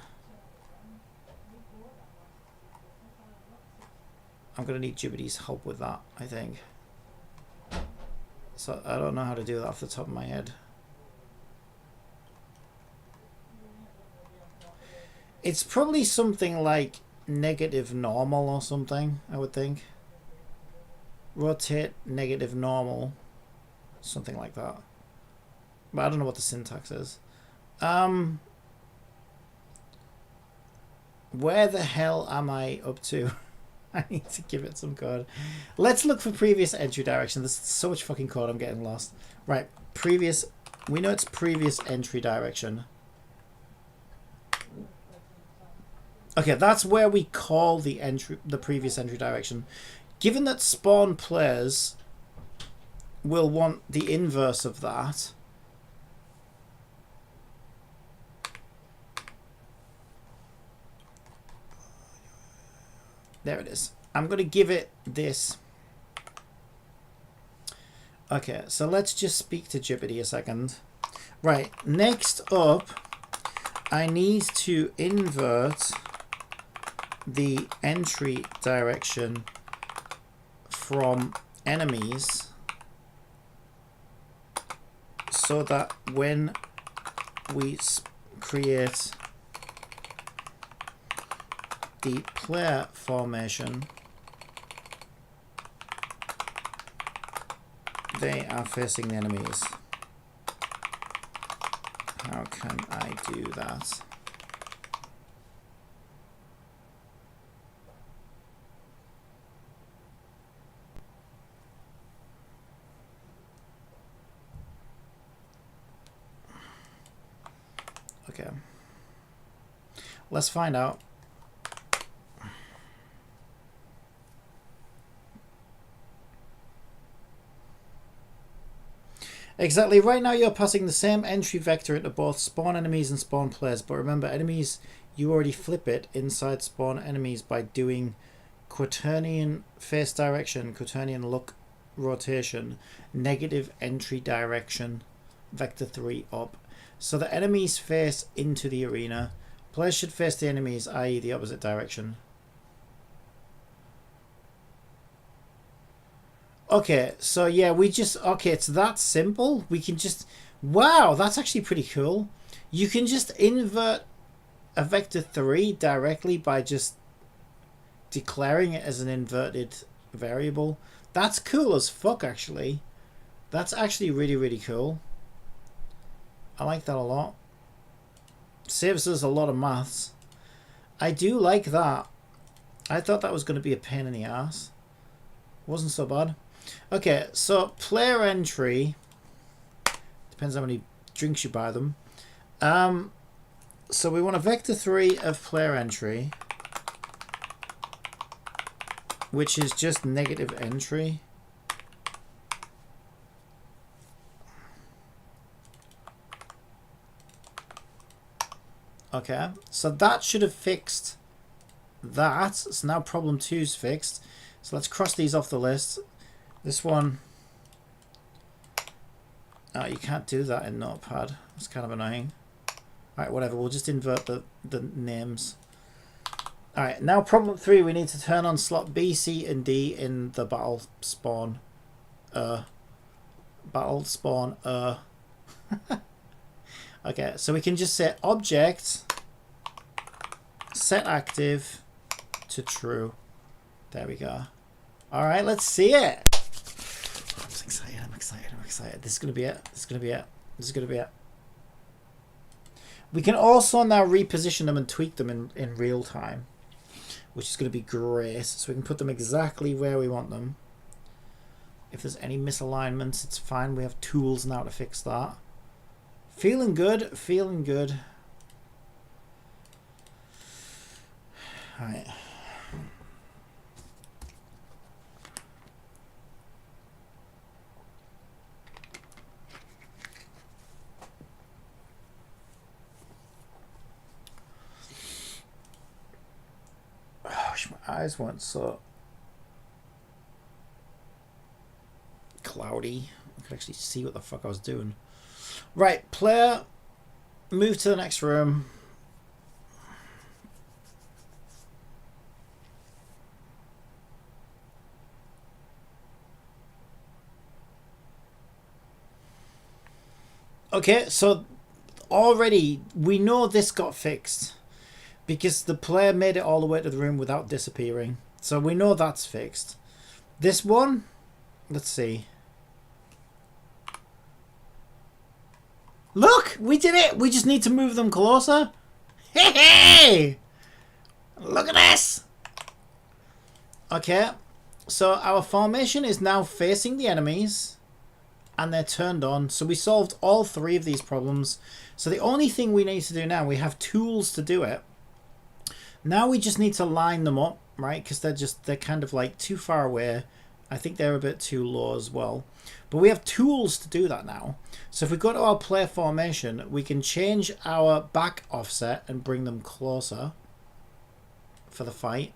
I'm going to need Jibbity's help with that, I think. So I don't know how to do that off the top of my head. It's probably something like negative normal or something, I would think. Rotate negative normal, something like that. But I don't know what the syntax is. Where the hell am I up to? I need to give it some code. Let's look for previous entry direction. There's so much fucking code, I'm getting lost. Right, previous. We know it's previous entry direction. Okay, that's where we call the previous entry direction. Given that spawn players will want the inverse of that, there it is. I'm going to give it this. Okay, so let's just speak to Jibbity a second. Right, next up, I need to invert the entry direction from enemies so that when we create the player formation, they are facing the enemies. How can I do that? Okay. Let's find out. Exactly. Right now you're passing the same entry vector into both spawn enemies and spawn players. But remember, enemies, you already flip it inside spawn enemies by doing quaternion face direction, quaternion look rotation, negative entry direction, vector 3 up. So the enemies face into the arena. Players should face the enemies, i.e. the opposite direction. Okay, so yeah, it's that simple. We can just, wow, that's actually pretty cool. You can just invert a vector 3 directly by just declaring it as an inverted variable. That's cool as fuck, actually. That's actually really, really cool. I like that a lot. Saves us a lot of maths. I do like that. I thought that was going to be a pain in the ass. Wasn't so bad. Okay, so player entry. Depends how many drinks you buy them. So we want a vector 3 of player entry, which is just negative entry. Okay, so that should have fixed that. So now problem 2 is fixed. So let's cross these off the list. This one, oh, you can't do that in Notepad. It's kind of annoying. Alright, whatever, we'll just invert the names. Alright, now problem 3, we need to turn on slot B, C, and D in the battle spawn. Okay, so we can just say object set active to true. There we go. Alright, let's see it. I'm excited. This is gonna be it. This is gonna be it. We can also now reposition them and tweak them in real time, which is gonna be great. So we can put them exactly where we want them. If there's any misalignments, it's fine. We have tools now to fix that. Feeling good, feeling good. All right. Oh, my eyes weren't so cloudy. I could actually see what the fuck I was doing. Right, player, move to the next room. Okay, so already we know this got fixed because the player made it all the way to the room without disappearing. So we know that's fixed. This one, let's see. Look, we did it. We just need to move them closer. Hey! Look at this. Okay, so our formation is now facing the enemies and they're turned on. So we solved all 3 of these problems. So the only thing we need to do now, we have tools to do it. Now we just need to line them up, right? Because they're kind of like too far away. I think they're a bit too low as well. But we have tools to do that now. So if we go to our player formation, we can change our back offset and bring them closer for the fight.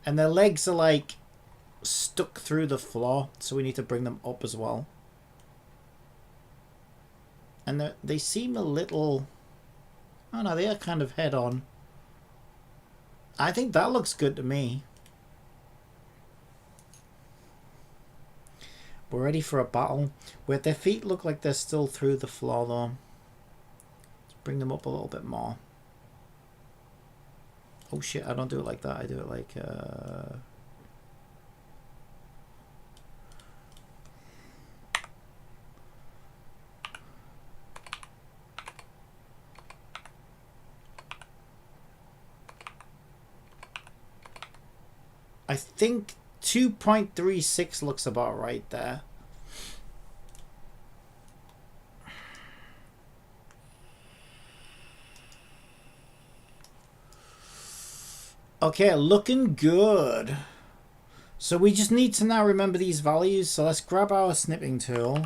And their legs are like stuck through the floor, so we need to bring them up as well. And they seem a little... Oh no, they are kind of head on. I think that looks good to me. We're ready for a battle. Wait, their feet look like they're still through the floor though. Let's bring them up a little bit more. Oh shit, I don't do it like that. I do it like... I think 2.36 looks about right there. Okay, looking good. So we just need to now remember these values. So let's grab our snipping tool.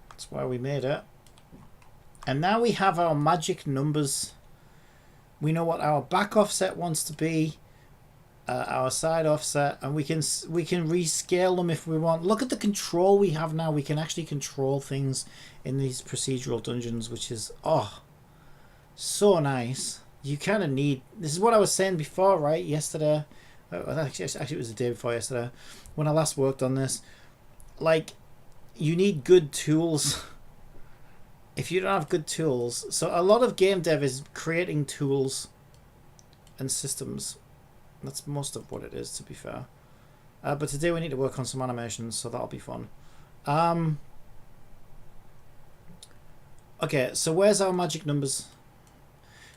That's why we made it. And now we have our magic numbers. We know what our back offset wants to be, our side offset, and we can rescale them if we want. Look at the control we have now. We can actually control things in these procedural dungeons, which is so nice. You kind of need. This is what I was saying before, right? Yesterday, actually it was the day before yesterday, when I last worked on this. Like, you need good tools. If you don't have good tools, so a lot of game dev is creating tools and systems. That's most of what it is, to be fair. But today we need to work on some animations, so that'll be fun. Okay, so where's our magic numbers?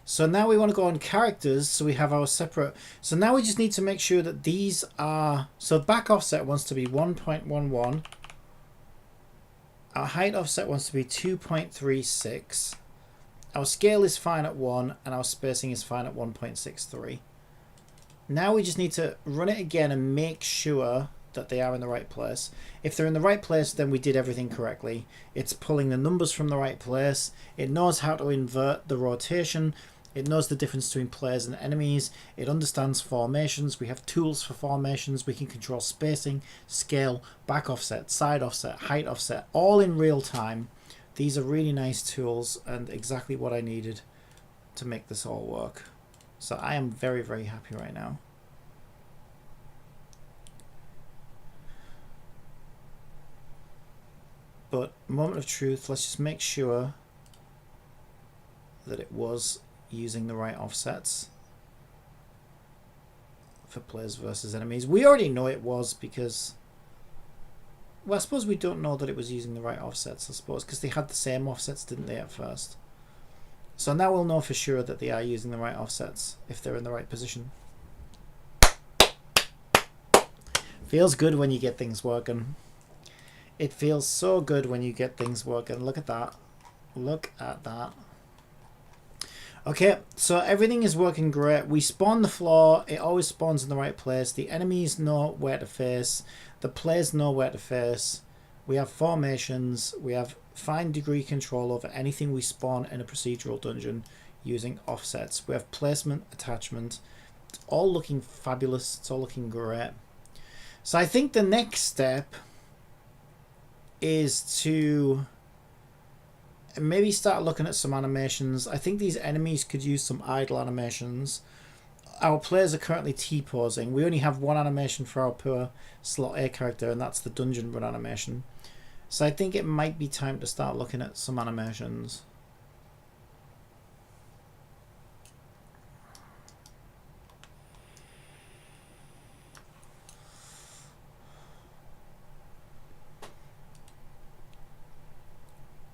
So now we want to go on characters, so we have our separate. So now we just need to make sure that these are. So back offset wants to be 1.11. Our height offset wants to be 2.36. Our scale is fine at 1, and our spacing is fine at 1.63. Now we just need to run it again and make sure that they are in the right place. If they're in the right place, then we did everything correctly. It's pulling the numbers from the right place. It knows how to invert the rotation. It knows the difference between players and enemies. It understands formations. We have tools for formations. We can control spacing, scale, back offset, side offset, height offset, all in real time. These are really nice tools and exactly what I needed to make this all work. So I am very, very happy right now. But moment of truth, let's just make sure that it was using the right offsets for players versus enemies. We already know it was because, well, I suppose we don't know that it was using the right offsets, I suppose, because they had the same offsets, didn't they, at first? So now we'll know for sure that they are using the right offsets if they're in the right position. Feels good when you get things working. It feels so good when you get things working. Look at that. Look at that. Okay, so everything is working great. We spawn the floor. It always spawns in the right place. The enemies know where to face. The players know where to face. We have formations. We have fine degree control over anything we spawn in a procedural dungeon using offsets. We have placement, attachment. It's all looking fabulous. It's all looking great. So I think the next step is to maybe start looking at some animations. I think these enemies could use some idle animations. Our players are currently T-posing. We only have one animation for our poor slot A character, and that's the dungeon run animation. So I think it might be time to start looking at some animations.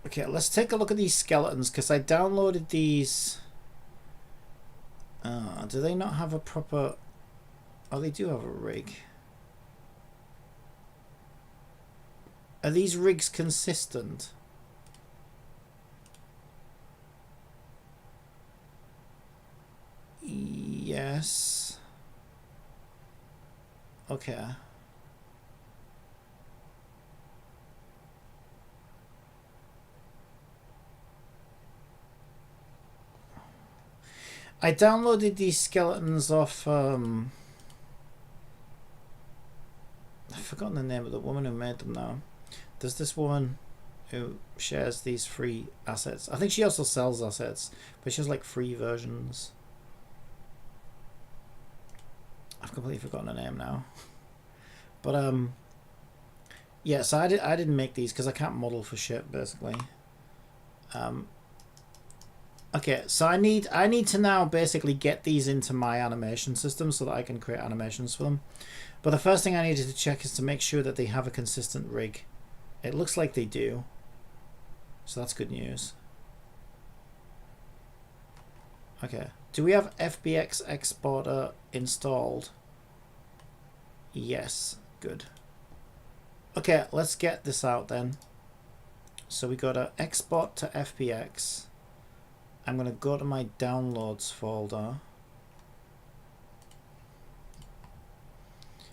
Okay, let's take a look at these skeletons, because I downloaded these. Do they not have a proper... Oh, they do have a rig. Are these rigs consistent? Yes. Okay. I downloaded these skeletons off, I've forgotten the name of the woman who made them now. There's this woman who shares these free assets. I think she also sells assets, but she has like free versions. I've completely forgotten her name now. But yeah, so I didn't make these because I can't model for shit basically. Okay, so I need to now basically get these into my animation system so that I can create animations for them. But the first thing I needed to check is to make sure that they have a consistent rig. It looks like they do, so that's good news. Okay, do we have FBX exporter installed? Yes, good. Okay, let's get this out then. So we got to export to FBX. I'm going to go to my downloads folder.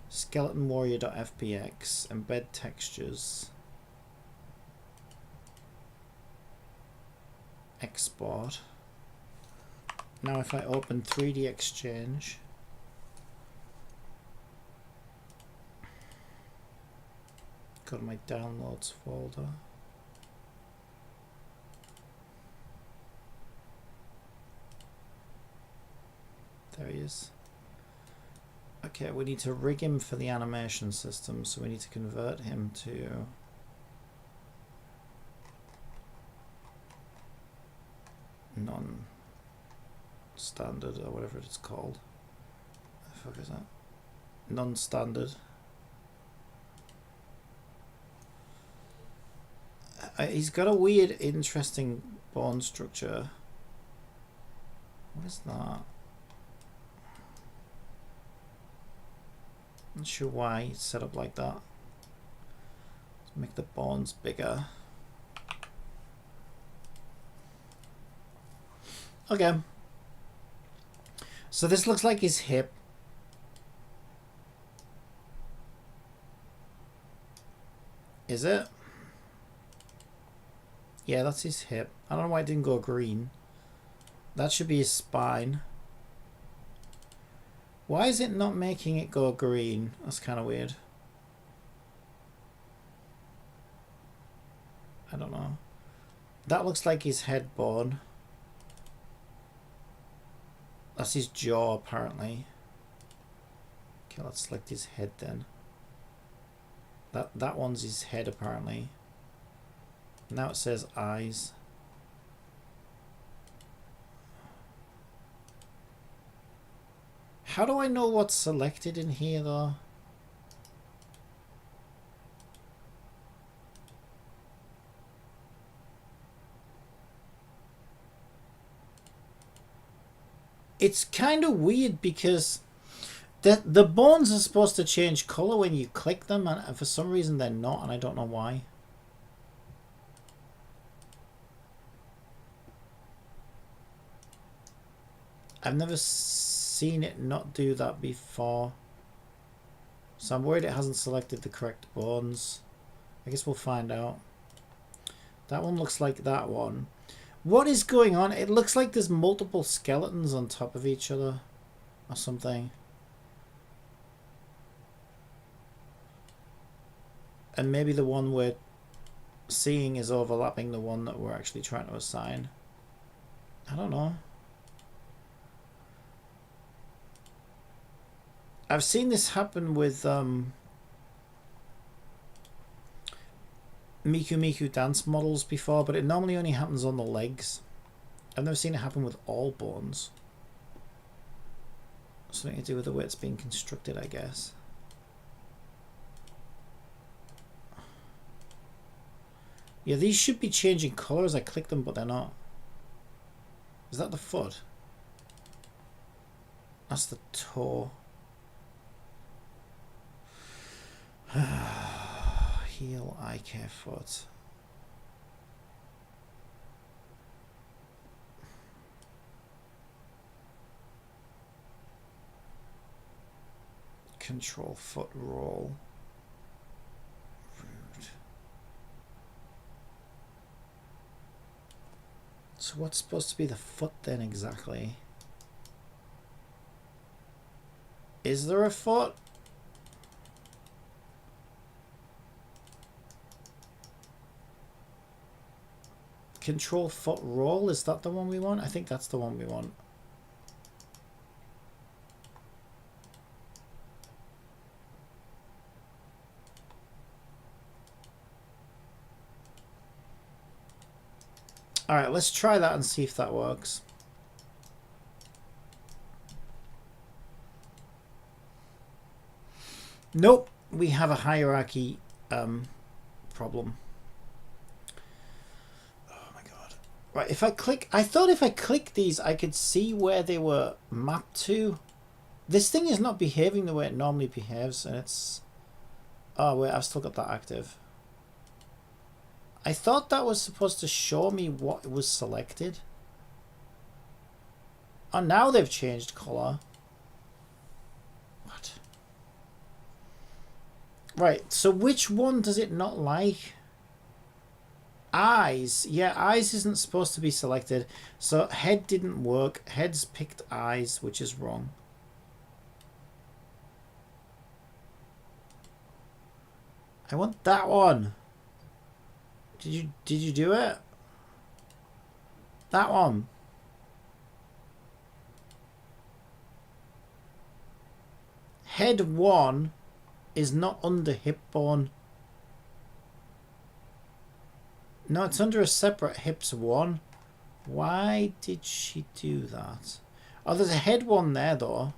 skeletonwarrior.fbx, embed textures. Export. Now if I open 3D Exchange, go to my downloads folder. There he is. Okay, we need to rig him for the animation system, so we need to convert him to non-standard or whatever it's called. What the fuck is that? Non-standard. He's got a weird, interesting bone structure. What is that? Not sure why it's set up like that. Let's make the bones bigger. Okay. So this looks like his hip. Is it? Yeah, that's his hip. I don't know why it didn't go green. That should be his spine. Why is it not making it go green? That's kind of weird. I don't know. That looks like his head bone. That's his jaw, apparently. Okay, let's select his head then. That one's his head, apparently. Now it says eyes. How do I know what's selected in here, though? It's kind of weird because the bones are supposed to change color when you click them, and for some reason they're not, and I don't know why. I've never seen it not do that before, so I'm worried it hasn't selected the correct bones. I guess we'll find out. That one looks like that one. What is going on? It looks like there's multiple skeletons on top of each other or something. And maybe the one we're seeing is overlapping the one that we're actually trying to assign. I don't know. I've seen this happen with Miku Miku dance models before, but it normally only happens on the legs. I've never seen it happen with all bones. Something to do with the way it's being constructed, I guess. Yeah, these should be changing colour as I click them, but they're not. Is that the foot? That's the toe. Heel, IK, foot. Control foot roll. Rude. So what's supposed to be the foot then exactly? Is there a foot? Control foot roll, is that the one we want? I think that's the one we want. All right, let's try that and see if that works. Nope, we have a hierarchy problem. Oh my god. Right, if I click, I thought if I click these I could see where they were mapped to. This thing is not behaving the way it normally behaves, and it's... Oh wait, I've still got that active. I thought that was supposed to show me what was selected. Oh, now they've changed colour. What? Right, so which one does it not like? Eyes. Yeah, eyes isn't supposed to be selected. So head didn't work. Head's picked eyes, which is wrong. I want that one. Did you do it? That one. Head 1 is not under hip bone. No, it's under a separate hips 1. Why did she do that? Oh, there's a head 1 there though.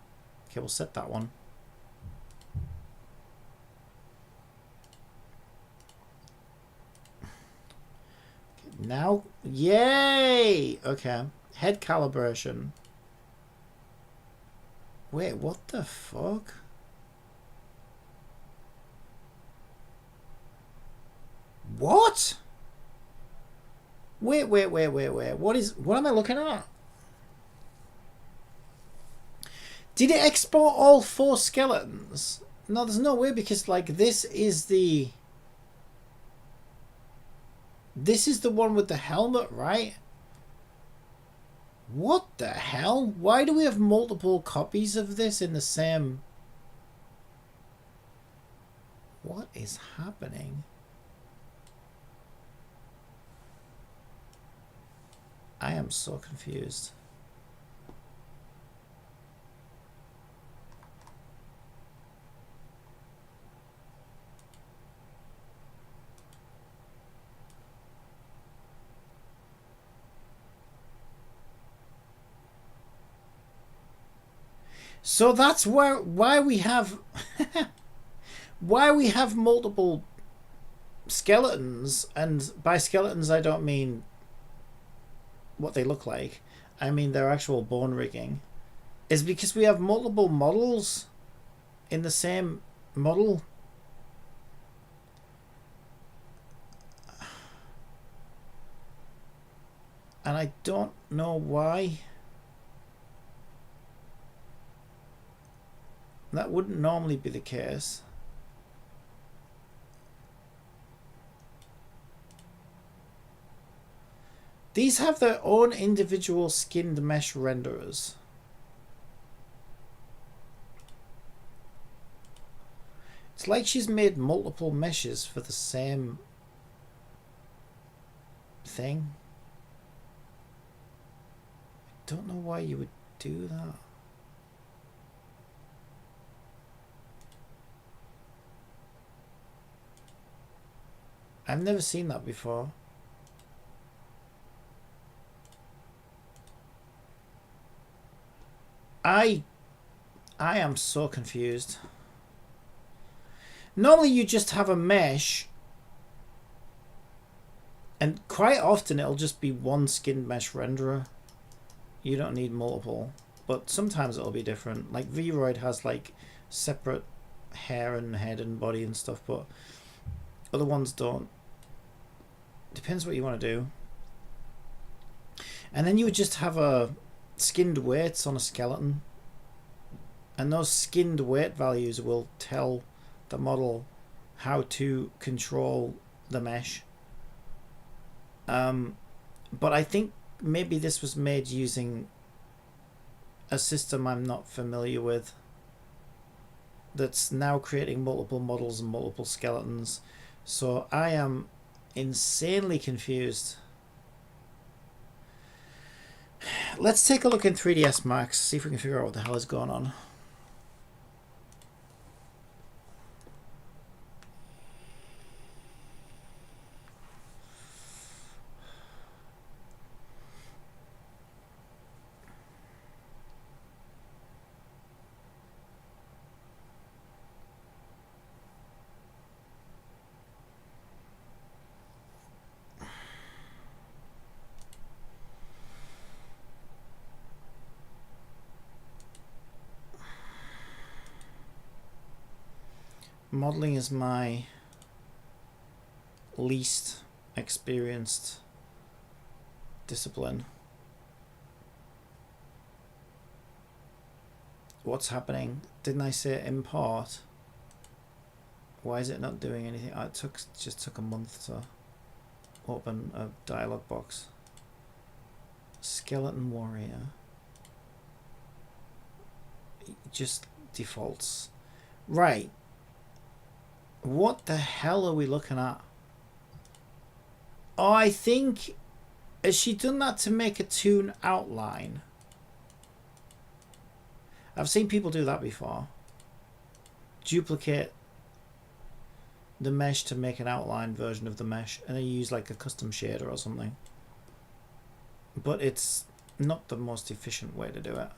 Okay, we'll set that one. Now, yay! Okay, head calibration. Wait, what the fuck? What? Wait. What am I looking at? Did it export all 4 skeletons? No, there's no way, because like this is the one with the helmet, right? What the hell? Why do we have multiple copies of this in the same... What is happening? I am so confused. So that's why we have why we have multiple skeletons, and by skeletons I don't mean what they look like, I mean their actual bone rigging, is because we have multiple models in the same model. And I don't know why. That wouldn't normally be the case. These have their own individual skinned mesh renderers. It's like she's made multiple meshes for the same thing. I don't know why you would do that. I've never seen that before. I am so confused. Normally you just have a mesh, and quite often it'll just be one skinned mesh renderer. You don't need multiple, but sometimes it'll be different. Like Vroid has like separate hair and head and body and stuff, but other ones don't. Depends what you want to do. And then you would just have a skinned weights on a skeleton, and those skinned weight values will tell the model how to control the mesh. But I think maybe this was made using a system I'm not familiar with, that's now creating multiple models and multiple skeletons. So I am insanely confused. Let's take a look in 3ds Max, see if we can figure out what the hell is going on. Modeling is my least experienced discipline. What's happening? Didn't I say import? Why is it not doing anything? Oh, it just took a month to open a dialog box. Skeleton warrior. It just defaults. Right. What the hell are we looking at? Oh, I think... Has she done that to make a toon outline? I've seen people do that before. Duplicate the mesh to make an outline version of the mesh, and then use like a custom shader or something. But it's not the most efficient way to do it.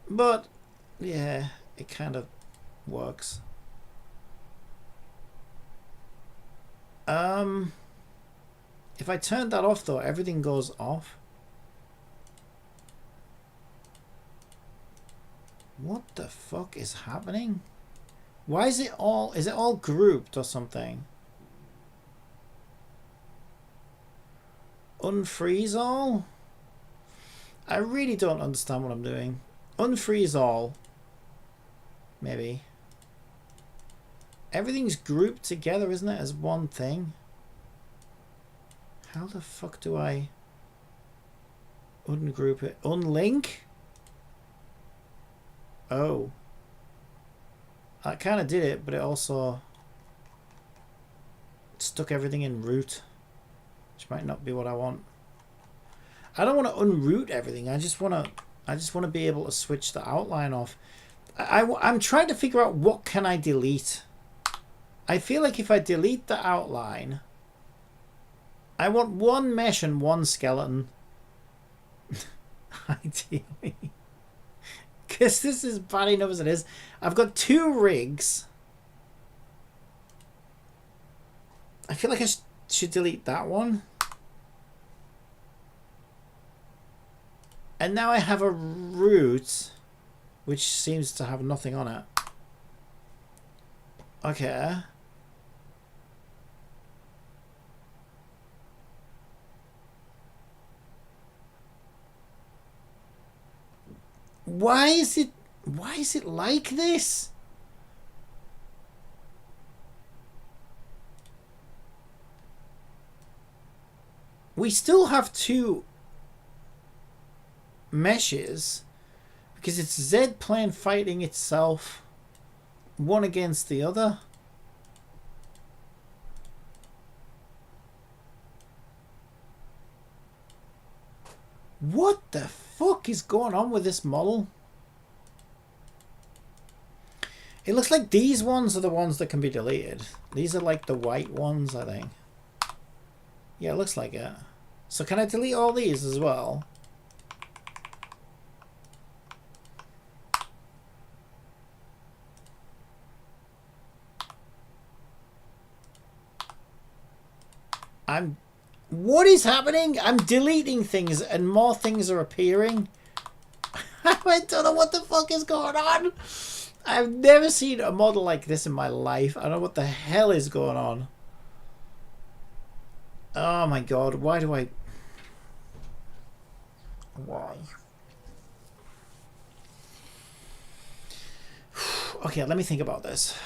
But yeah, it kind of works. If I turn that off though, everything goes off. What the fuck is happening? Why is it all grouped or something? Unfreeze all? I really don't understand what I'm doing. Unfreeze all. Maybe. Everything's grouped together, isn't it, as one thing? How the fuck do I ungroup it? Unlink? Oh. I kind of did it, but it also stuck everything in root, which might not be what I want. I don't want to unroot everything. I just want to be able to switch the outline off. I'm trying to figure out what can I delete. I feel like if I delete the outline, I want one mesh and one skeleton. Ideally. Because this is bad enough as it is. I've got 2 rigs. I feel like I should delete that one. And now I have a root, which seems to have nothing on it. Okay. Why is it like this? We still have 2 meshes because it's Z plane fighting itself one against the other. What the fuck is going on with this model? It looks like these ones are the ones that can be deleted. These are like the white ones, I think. Yeah, it looks like it. So can I delete all these as well? What is happening? I'm deleting things and more things are appearing. I don't know what the fuck is going on. I've never seen a model like this in my life. I don't know what the hell is going on. Oh my god, why do I... Why? Okay, let me think about this.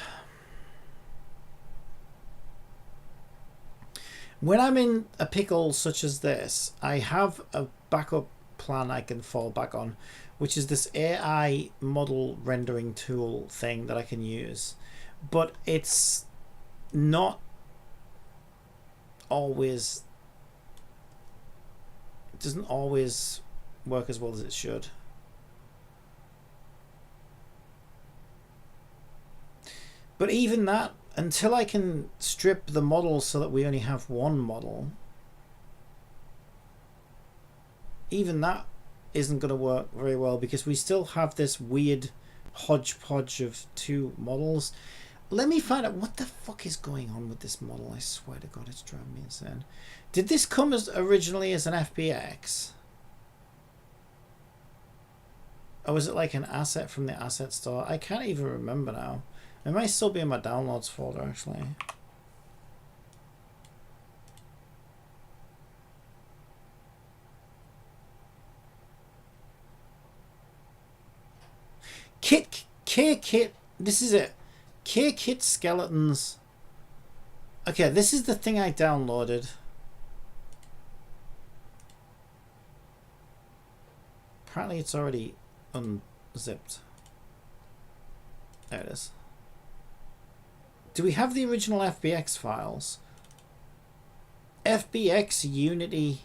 When I'm in a pickle such as this, I have a backup plan I can fall back on, which is this AI model rendering tool thing that I can use. But it's not always... It doesn't always work as well as it should. But even that, until I can strip the model so that we only have one model, even that isn't going to work very well because we still have this weird hodgepodge of 2 models. Let me find out what the fuck is going on with this model. I swear to God, it's driving me insane. Did this come as originally as an FBX? Or was it like an asset from the asset store? I can't even remember now. It might still be in my downloads folder, actually. K-Kit. This is it. K-Kit skeletons. Okay, this is the thing I downloaded. Apparently it's already unzipped. There it is. Do we have the original FBX files? FBX Unity.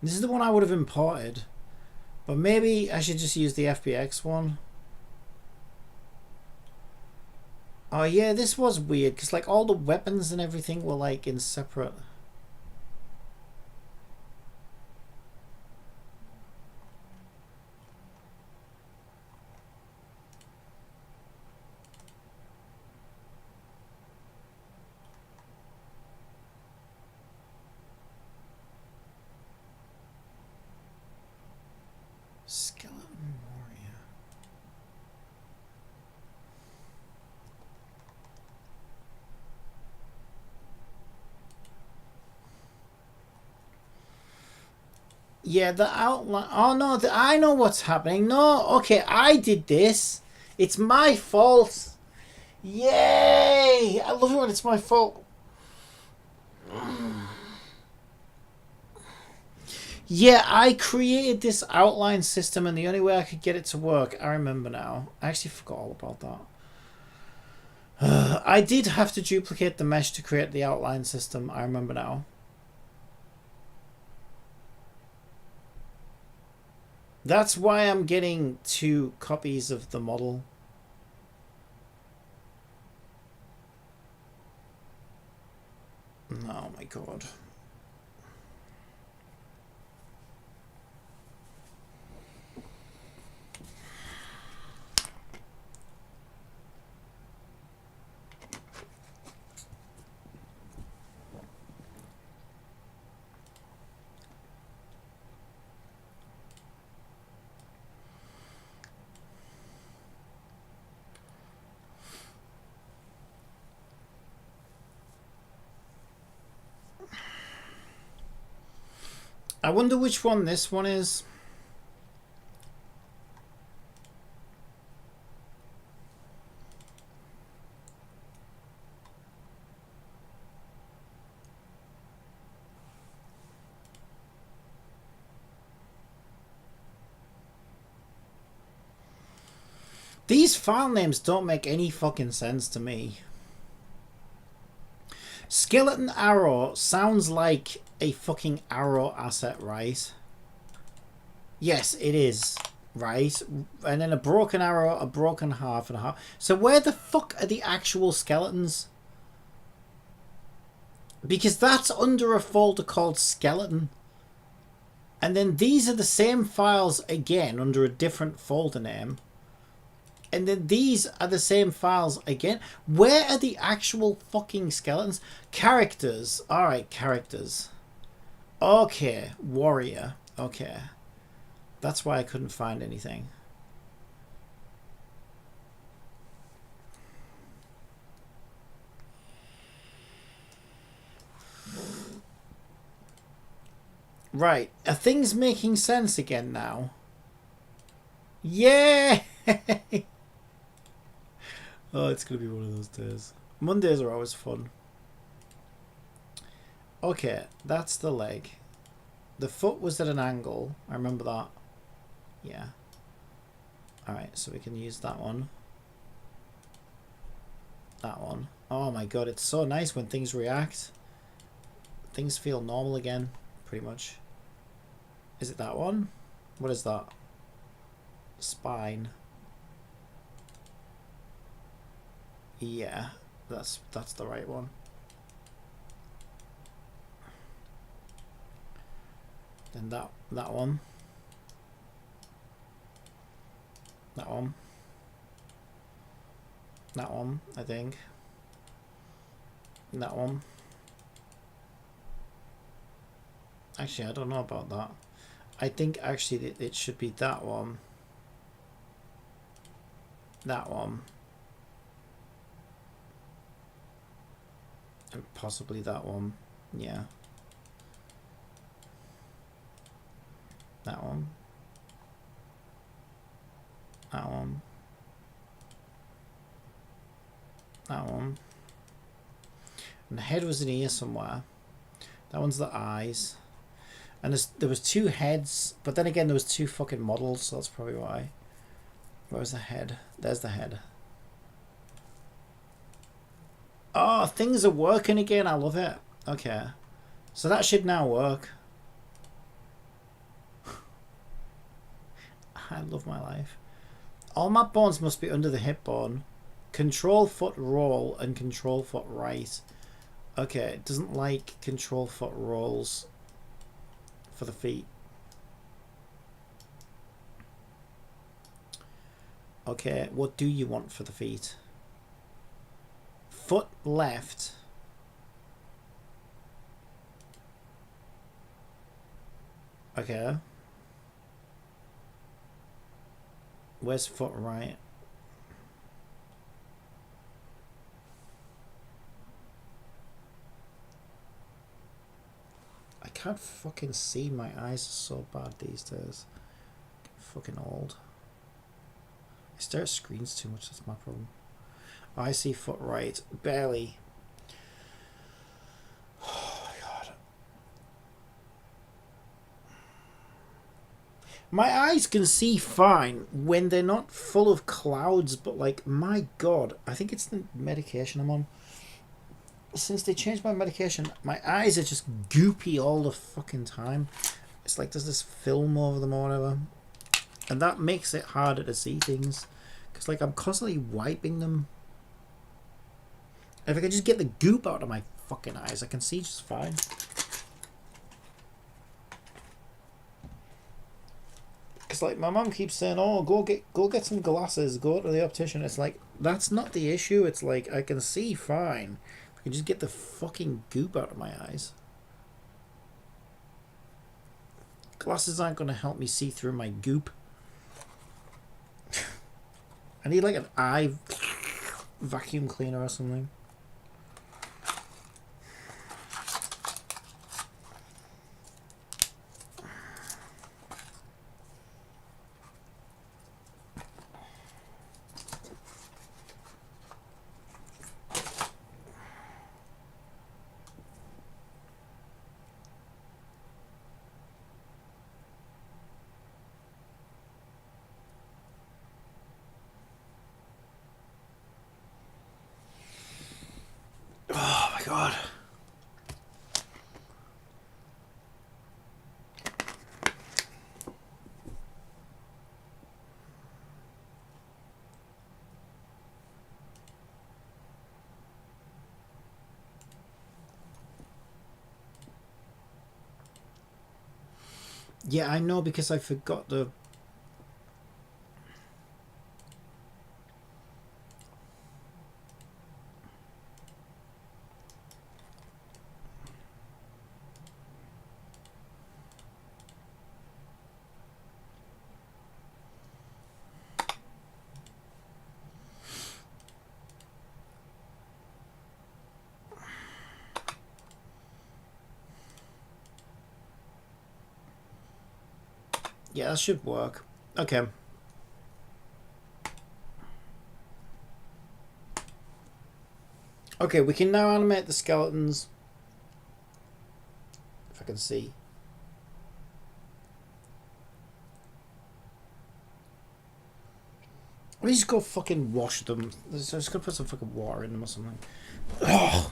This is the one I would have imported. But maybe I should just use the FBX one. Oh yeah, this was weird because like all the weapons and everything were like in separate. Skeleton warrior. Yeah, the outline. Oh no, I know what's happening. No, okay, I did this. It's my fault. Yay! I love it when it's my fault. Yeah, I created this outline system and the only way I could get it to work, I remember now. I actually forgot all about that. I did have to duplicate the mesh to create the outline system, I remember now. That's why I'm getting 2 copies of the model. Oh my god. I wonder which one this one is. These file names don't make any fucking sense to me. Skeleton arrow sounds like a fucking arrow asset, right? Yes, it is, right? And then a broken arrow, a broken half and a half. So where the fuck are the actual skeletons? Because that's under a folder called skeleton. And then these are the same files again under a different folder name. And then these are the same files again. Where are the actual fucking skeletons? Characters. Alright, characters. Okay, warrior. Okay. That's why I couldn't find anything. Right. Are things making sense again now? Yeah! Oh, it's gonna be one of those days. Mondays are always fun. Okay, that's the leg. The foot was at an angle. I remember that. Yeah. Alright, so we can use that one. That one. Oh my god, it's so nice when things react. Things feel normal again, pretty much. Is it that one? What is that? Spine. Yeah, that's the right one. Then that one. That one. That one, I think. That one. Actually, I don't know about that. I think actually it should be that one. That one. And possibly that one. Yeah. That one. That one. That one. And the head was in here somewhere. That one's the eyes. And there was two heads, but then again there was two fucking models, so that's probably why. Where's the head? There's the head. Oh, things are working again. I love it. Okay. So that should now work. I love my life. All my bones must be under the hip bone. Control foot roll and control foot right. Okay, it doesn't like control foot rolls for the feet. Okay, what do you want for the feet? Foot left. Okay. Where's foot right? I can't fucking see. My eyes are so bad these days. Fucking old. I stare at screens too much, that's my problem. I see foot right. Barely. Oh my god. My eyes can see fine when they're not full of clouds, but like, my god, I think it's the medication I'm on. Since they changed my medication, my eyes are just goopy all the fucking time. It's like there's this film over them or whatever. And that makes it harder to see things. Because like I'm constantly wiping them. If I could just get the goop out of my fucking eyes, I can see just fine. It's like my mum keeps saying, "Oh, go get some glasses, go to the optician." It's like that's not the issue. It's like I can see fine. I can just get the fucking goop out of my eyes. Glasses aren't going to help me see through my goop. I need like an eye vacuum cleaner or something. Oh my god. Yeah, I know because I forgot the... Yeah, that should work. Okay. Okay, we can now animate the skeletons. If I can see. Let me just go fucking wash them. I'm just gonna put some fucking water in them or something. Ugh.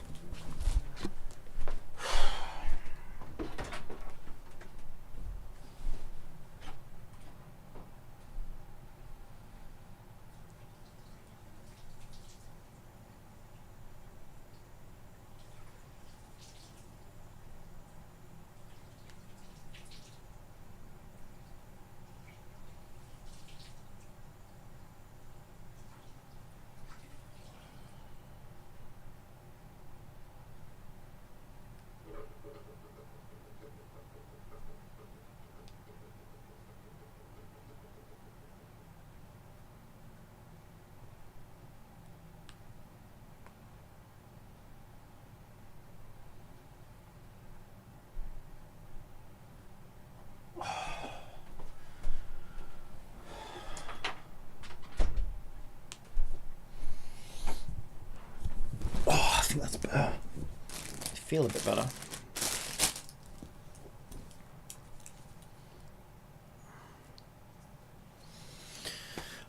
feel a bit better.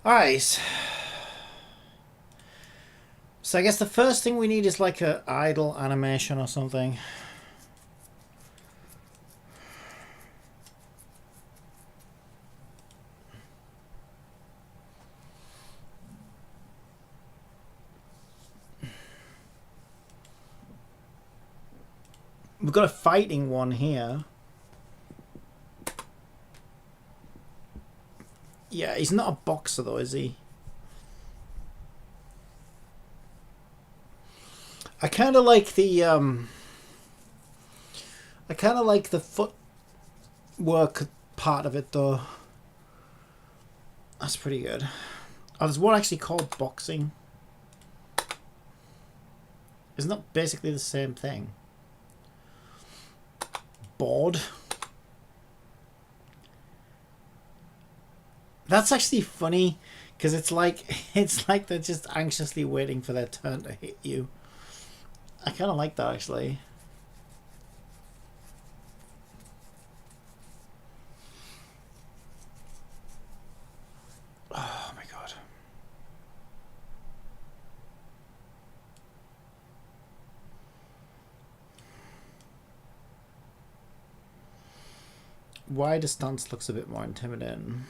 Alright. So I guess the first thing we need is like a idle animation or something. We've got a fighting one here. Yeah, he's not a boxer though, is he? I kind of like the footwork part of it though. That's pretty good. Oh, there's one actually called boxing. Isn't that basically the same thing? Board. That's actually funny because it's like they're just anxiously waiting for their turn to hit you. I kind of like that actually. Oh my god. Wider stance looks a bit more intimidating.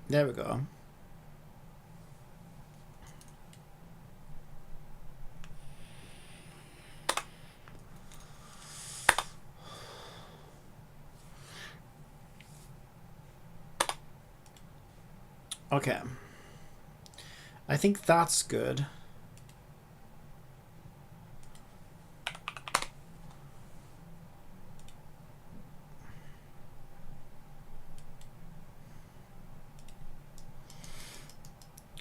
There we go. Okay. I think that's good.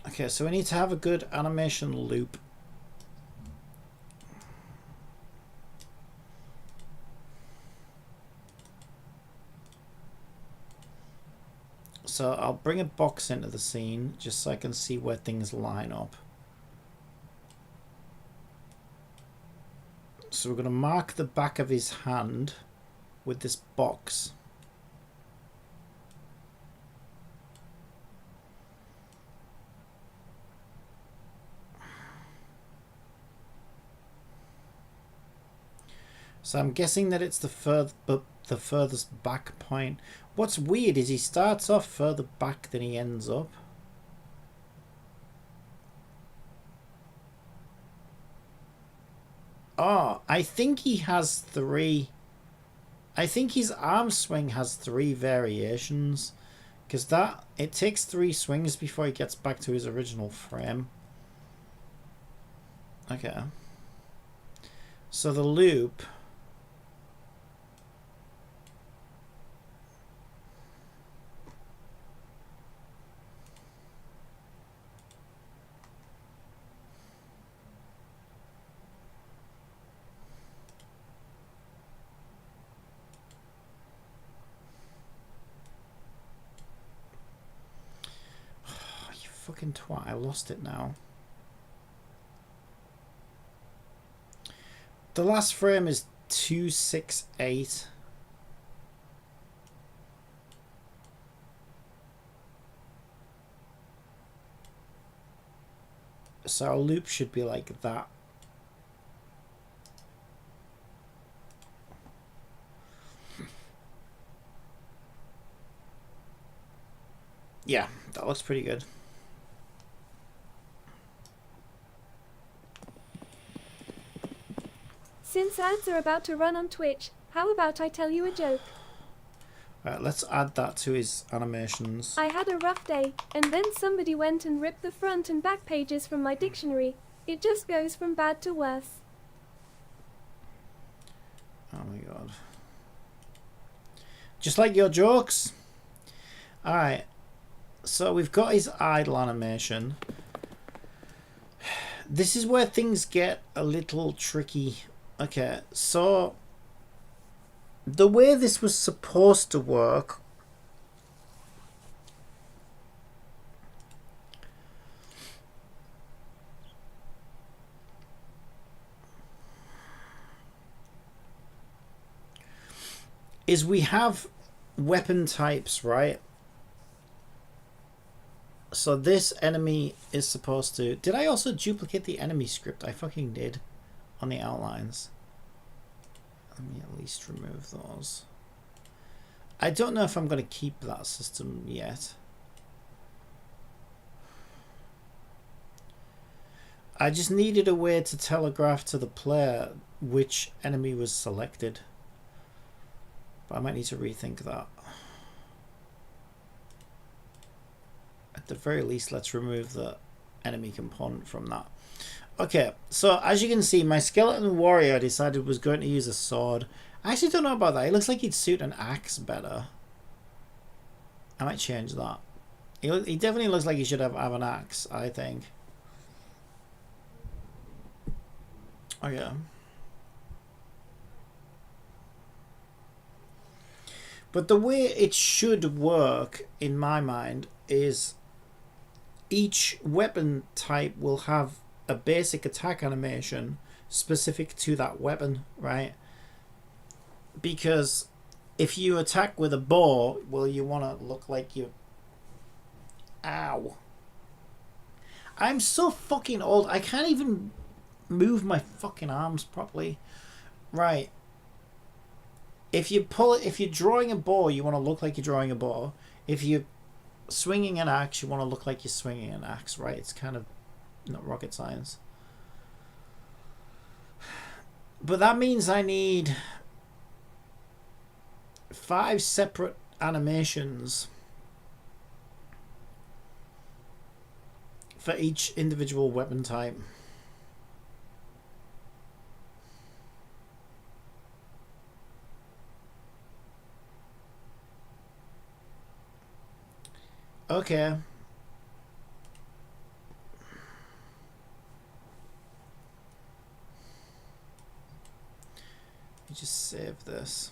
Okay, so we need to have a good animation loop. So I'll bring a box into the scene just so I can see where things line up. So we're going to mark the back of his hand with this box. So I'm guessing that it's the furthest back point. What's weird is he starts off further back than he ends up. Oh, I think he has three. I think his arm swing has three variations. Because it takes 3 swings before he gets back to his original frame. Okay. So the loop... Fucking twat, I lost it now. The last frame is 268. So our loop should be like that. Yeah, that looks pretty good. Since ads are about to run on Twitch, how about I tell you a joke? Right, let's add that to his animations. I had a rough day, and then somebody went and ripped the front and back pages from my dictionary. It just goes from bad to worse. Oh my god. Just like your jokes. Alright. So we've got his idle animation. This is where things get a little tricky. Okay, so the way this was supposed to work is we have weapon types, right? So this enemy is supposed to... Did I also duplicate the enemy script? I fucking did on the outlines. Let me at least remove those. I don't know if I'm going to keep that system yet. I just needed a way to telegraph to the player which enemy was selected. But I might need to rethink that. At the very least, let's remove the enemy component from that. Okay, so as you can see, my skeleton warrior decided was going to use a sword. I actually don't know about that. It looks like he'd suit an axe better. I might change that. He definitely looks like he should have an axe, I think. Okay. But the way it should work, in my mind, is each weapon type will have a basic attack animation specific to that weapon, right? Because if you attack with a bow, well, you want to look like you... Ow. I'm so fucking old. I can't even move my fucking arms properly. Right. If you pull it, if you're drawing a bow, you want to look like you're drawing a bow. If you're swinging an axe, you want to look like you're swinging an axe, right? It's kind of not rocket science. But that means I need 5 separate animations for each individual weapon type. Okay. You just save this.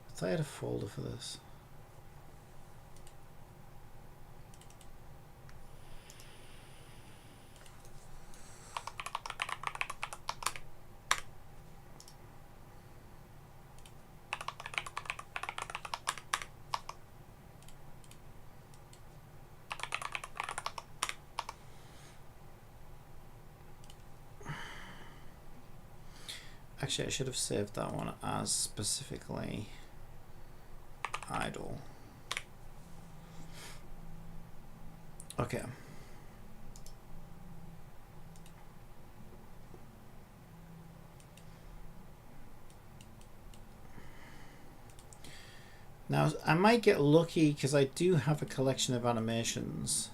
I thought I had a folder for this. Actually, I should have saved that one as specifically iDLE. Okay. Now, I might get lucky because I do have a collection of animations.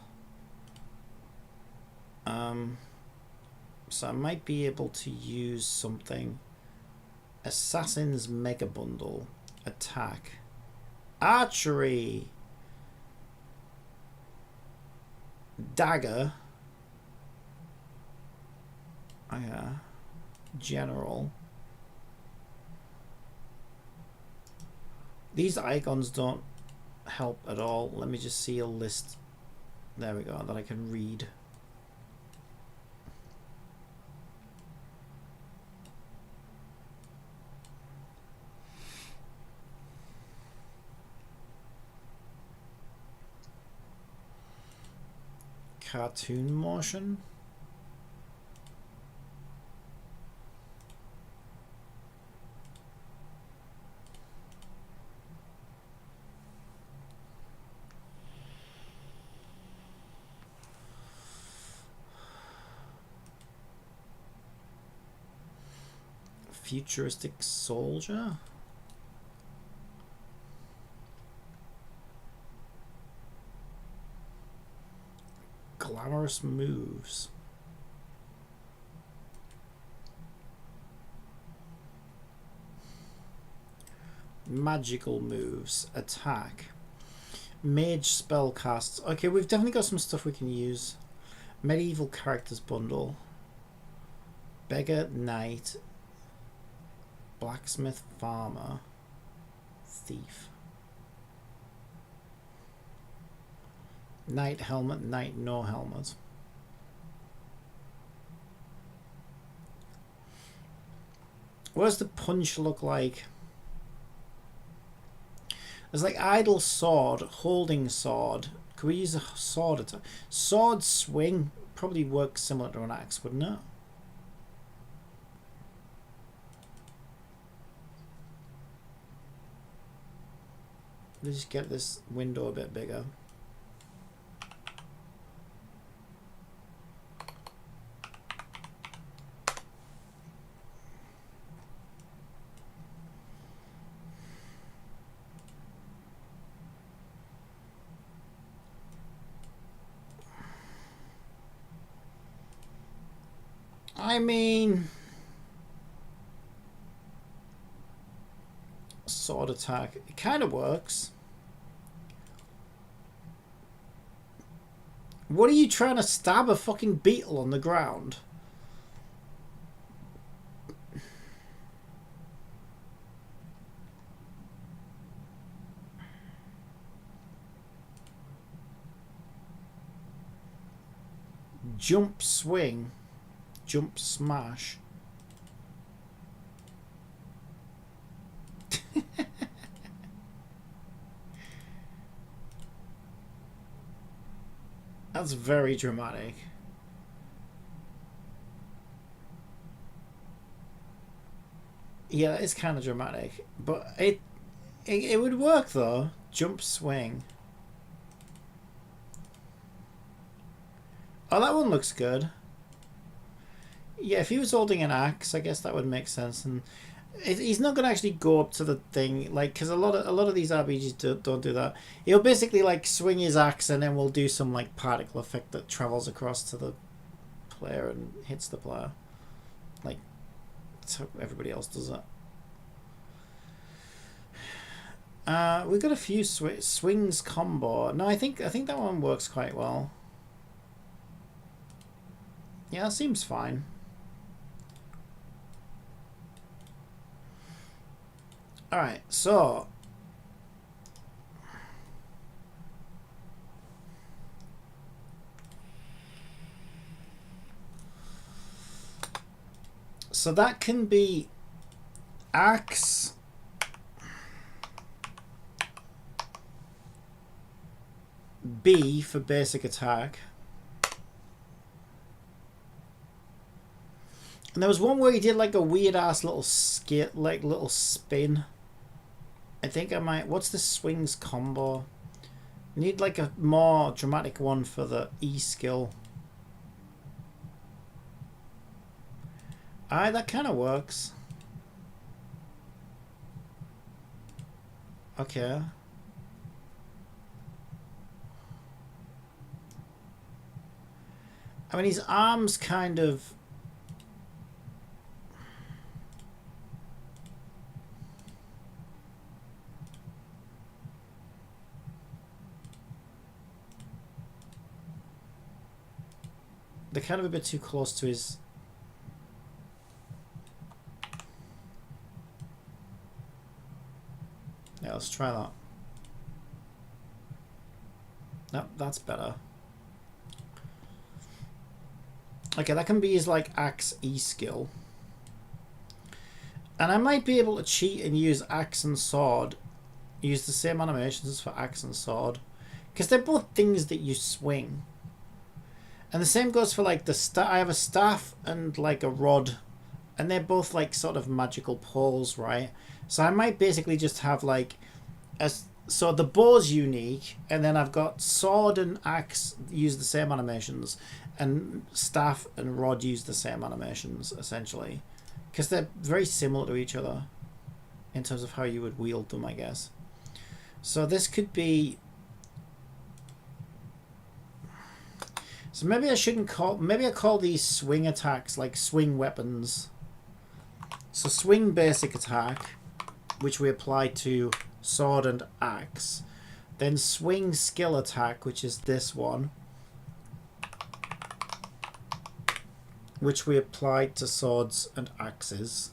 So I might be able to use something. Assassin's Mega Bundle. Attack. Archery. Dagger. Oh yeah. General. These icons don't help at all. Let me just see a list. There we go, that I can read. Cartoon motion. Futuristic soldier. Glamorous moves. magical moves, attack, mage spell casts. Okay, we've definitely got some stuff we can use. Medieval characters bundle, beggar, knight, blacksmith, farmer, thief, knight helmet, knight no helmet. What does the punch look like? There's like idle sword, holding sword. Could we use a sword attack? Sword swing probably works similar to an axe, wouldn't it? Let's just get this window a bit bigger. I mean, sword attack, it kind of works. What are you trying to stab a fucking beetle on the ground? Jump swing. Jump smash. That's very dramatic. Yeah, it's kind of dramatic, but it would work though. Jump swing. Oh, that one looks good. Yeah, if he was holding an axe, I guess that would make sense. And he's not going to actually go up to the thing, like, because a lot of these RPGs don't do that. He'll basically like swing his axe, and then we'll do some like particle effect that travels across to the player and hits the player. Like, that's how everybody else does it. We've got a few swings combo. No, I think that one works quite well. Yeah, that seems fine. Alright, so that can be axe, B for basic attack. And there was one where he did like a weird ass little skit, like little spin. I think I might. What's the swings combo? Need like a more dramatic one for the E skill. Alright, that kind of works. Okay. I mean, his arms kind of. They're kind of a bit too close to his... Yeah, let's try that. Nope, that's better. Okay, that can be his, like, axe E skill. And I might be able to cheat and use axe and sword. Use the same animations for axe and sword. Because they're both things that you swing. And the same goes for like the I have a staff and like a rod, and they're both like sort of magical poles, right? So I might basically just have like so the bow's unique, and then I've got sword and axe use the same animations, and staff and rod use the same animations essentially, because they're very similar to each other in terms of how you would wield them, I guess. So this could be. So maybe I shouldn't call... Maybe I call these swing attacks like swing weapons. So swing basic attack. which we apply to sword and axe. Then swing skill attack, which is this one, which we applied to swords and axes.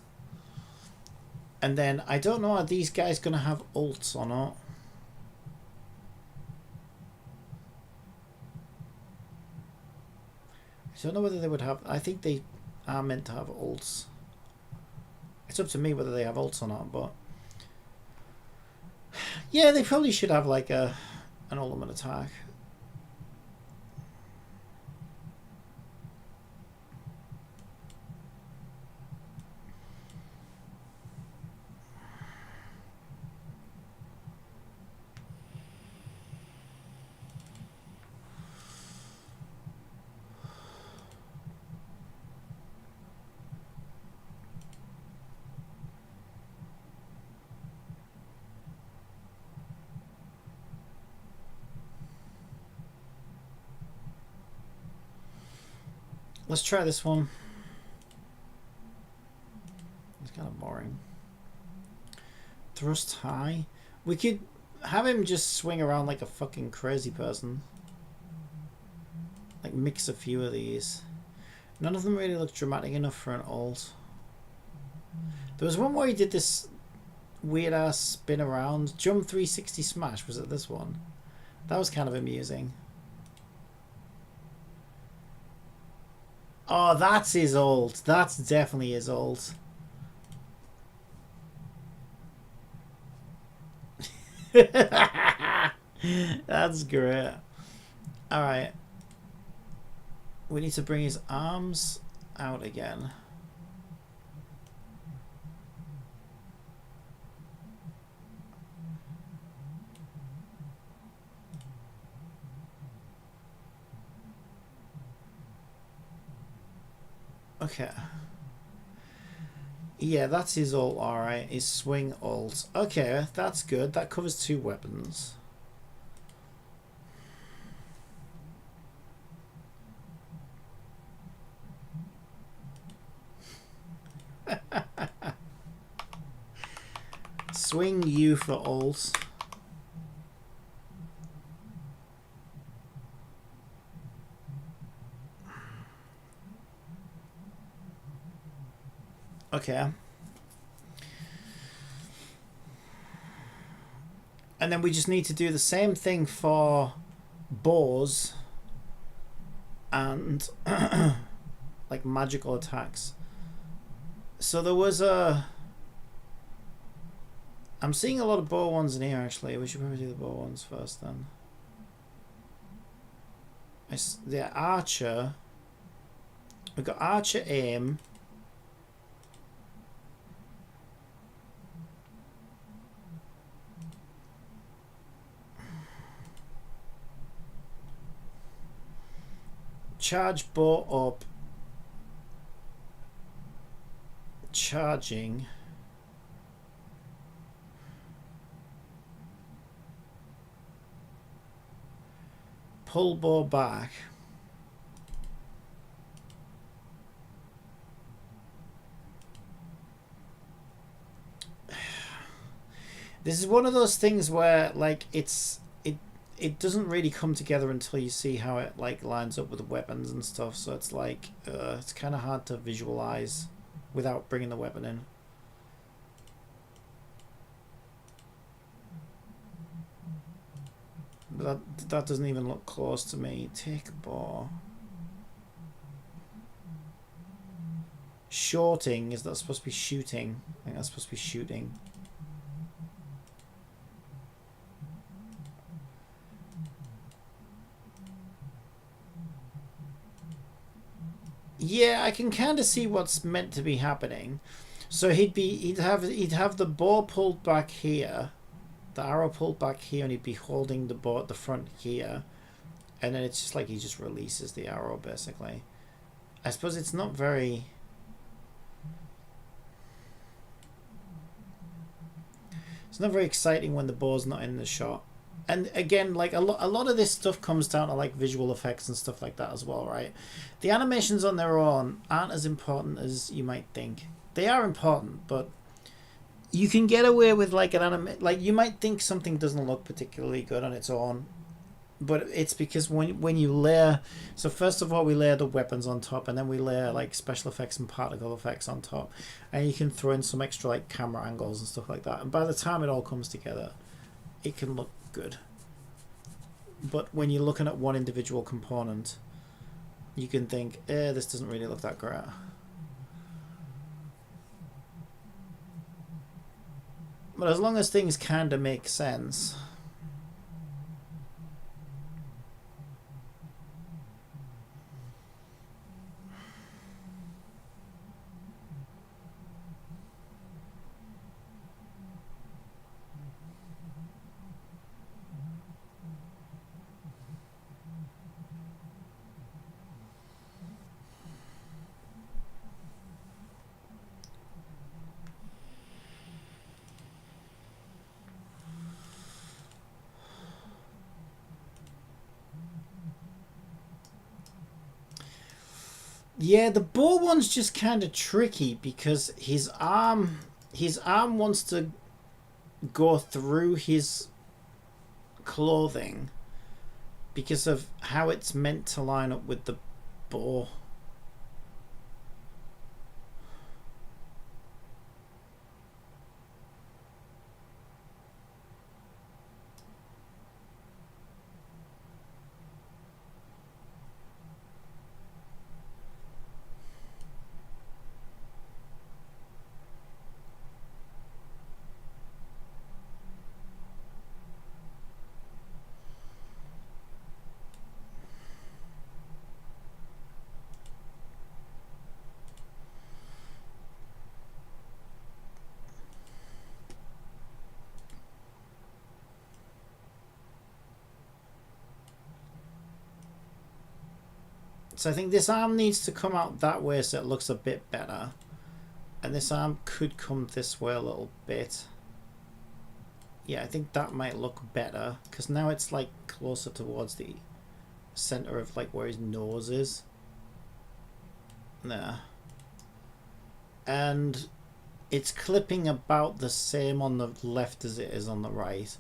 And then I don't know, are these guys going to have ults or not? I don't know whether they would have. I think they are meant to have ults. It's up to me whether they have ults or not, but yeah, they probably should have like an ultimate attack. Let's try this one. It's kind of boring. Thrust high. We could have him just swing around like a fucking crazy person. Like mix a few of these. None of them really look dramatic enough for an ult. There was one where he did this weird ass spin around. Jump 360 smash. Was it this one? That was kind of amusing. Oh, that's his ult. That's definitely his ult. That's great. Alright. We need to bring his arms out again. Okay. Yeah, that's his ult, alright. His swing ult. Okay, that's good. That covers 2 weapons. Swing U for ult. Okay. And then we just need to do the same thing for bows and like magical attacks. So there was a... I'm seeing a lot of bow ones in here actually. We should probably do the bow ones first then. The archer. We've got archer aim. Charge bow up. Charging. Pull bow back. This is one of those things where like it doesn't really come together until you see how it like lines up with the weapons and stuff, so it's like it's kind of hard to visualize without bringing the weapon in. But that doesn't even look close to me. Take a bow. Shorting, is that supposed to be shooting? I think that's supposed to be shooting. Yeah, I can kind of see what's meant to be happening. So he'd have the bow pulled back here, the arrow pulled back here, and he'd be holding the bow at the front here, and then it's just like he just releases the arrow basically. I suppose it's not very... It's not very exciting when the bow's not in the shot. And again, like a lot of this stuff comes down to like visual effects and stuff like that as well, right? The animations on their own aren't as important as you might think. They are important, but you can get away with like an anime. Like you might think something doesn't look particularly good on its own, but it's because when you layer. So first of all, we layer the weapons on top, and then we layer like special effects and particle effects on top, and you can throw in some extra like camera angles and stuff like that. And by the time it all comes together, it can look good. But when you're looking at one individual component, you can think, this doesn't really look that great. But as long as things kind of make sense. Yeah, the bow one's just kind of tricky because his arm wants to go through his clothing because of how it's meant to line up with the bow. So I think this arm needs to come out that way so it looks a bit better. And this arm could come this way a little bit. Yeah, I think that might look better because now it's like closer towards the center of like where his nose is. There. And it's clipping about the same on the left as it is on the right.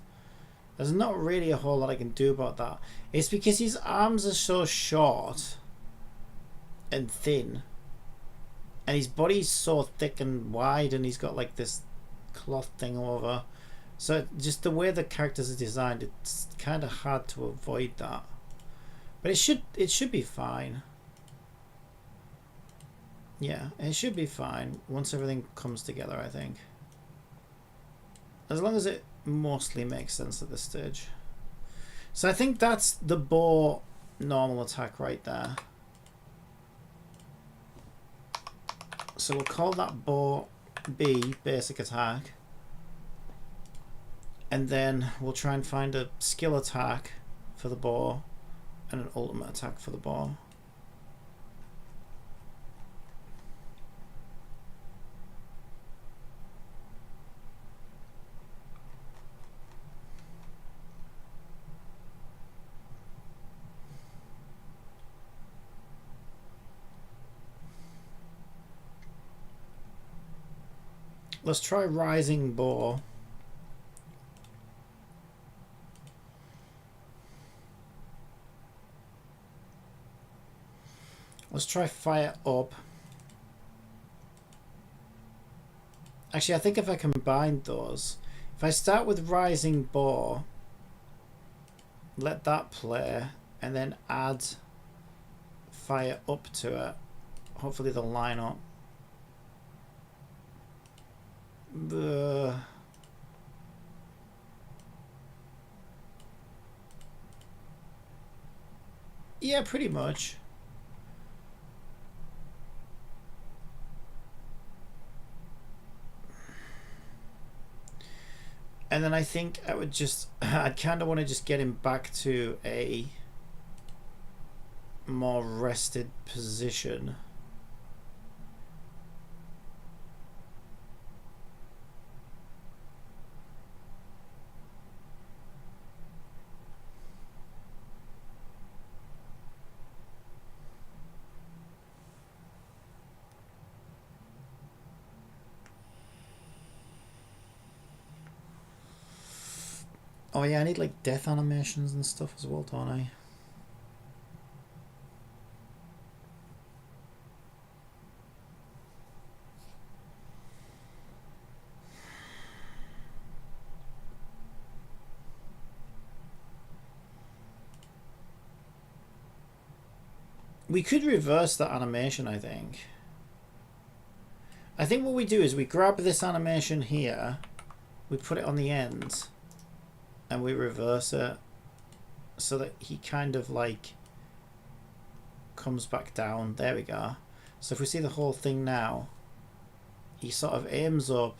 There's not really a whole lot I can do about that. It's because his arms are so short and thin, and his body's so thick and wide, and he's got like this cloth thing over. So just the way the characters are designed, it's kind of hard to avoid that. But it should be fine. Yeah, it should be fine once everything comes together, I think. As long as it mostly makes sense at this stage. So I think that's the bow normal attack right there. So we'll call that bow B, basic attack. And then we'll try and find a skill attack for the bow and an ultimate attack for the bow. Let's try rising bow. Let's try fire up. Actually, I think if I combine those, if I start with rising bow, let that play, and then add fire up to it, hopefully they'll line up. Yeah, pretty much. And then I think I would just, I'd kind of want to just get him back to a more rested position. Oh yeah, I need like death animations and stuff as well, don't I? We could reverse that animation, I think. I think what we do is we grab this animation here, we put it on the end, and we reverse it so that he kind of like comes back down. There we go. So if we see the whole thing now, he sort of aims up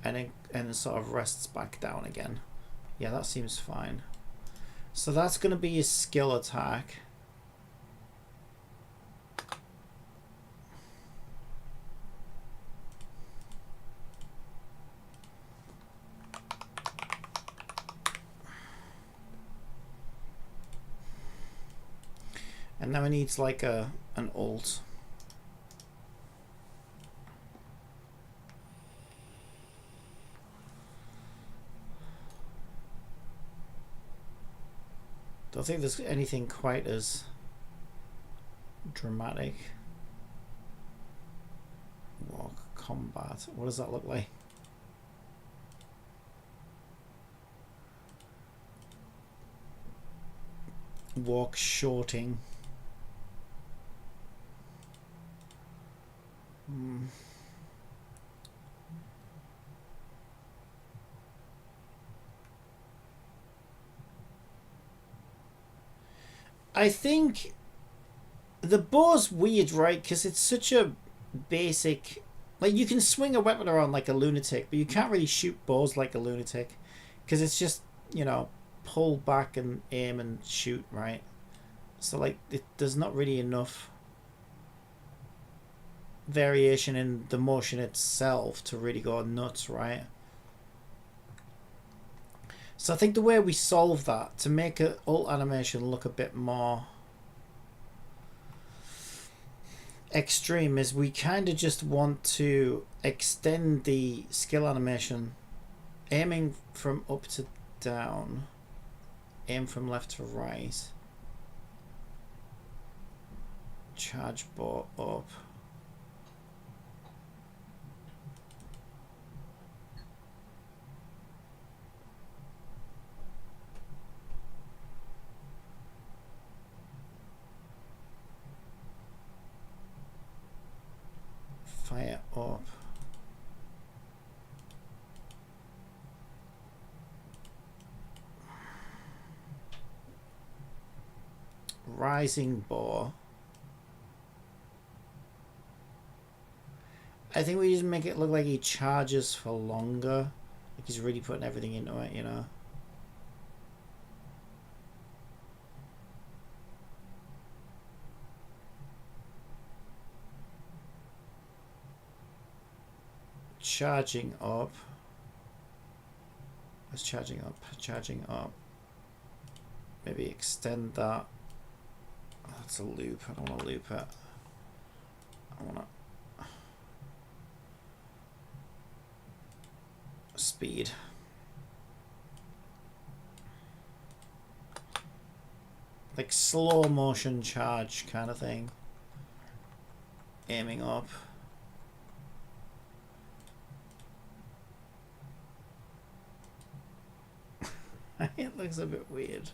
and sort of rests back down again. Yeah, that seems fine. So that's going to be his skill attack. And now he needs like an ult. Don't think there's anything quite as dramatic. Walk combat. What does that look like? Walk shorting. I think the bow's weird, right? Because it's such a basic... Like, you can swing a weapon around like a lunatic, but you can't really shoot bows like a lunatic. Because it's just, you know, pull back and aim and shoot, right? So, like, there's not really enough variation in the motion itself to really go nuts, right? So I think the way we solve that to make an ult animation look a bit more extreme is we kind of just want to extend the skill animation, aiming from up to down, aim from left to right, charge bow up. Fire up. Rising bow. I think we just make it look like he charges for longer. Like he's really putting everything into it, you know. Charging up. It's charging up, charging up. Maybe extend that. Oh, that's a loop. I don't want to loop it. I want to speed. Like slow motion charge kind of thing. Aiming up. It looks a bit weird.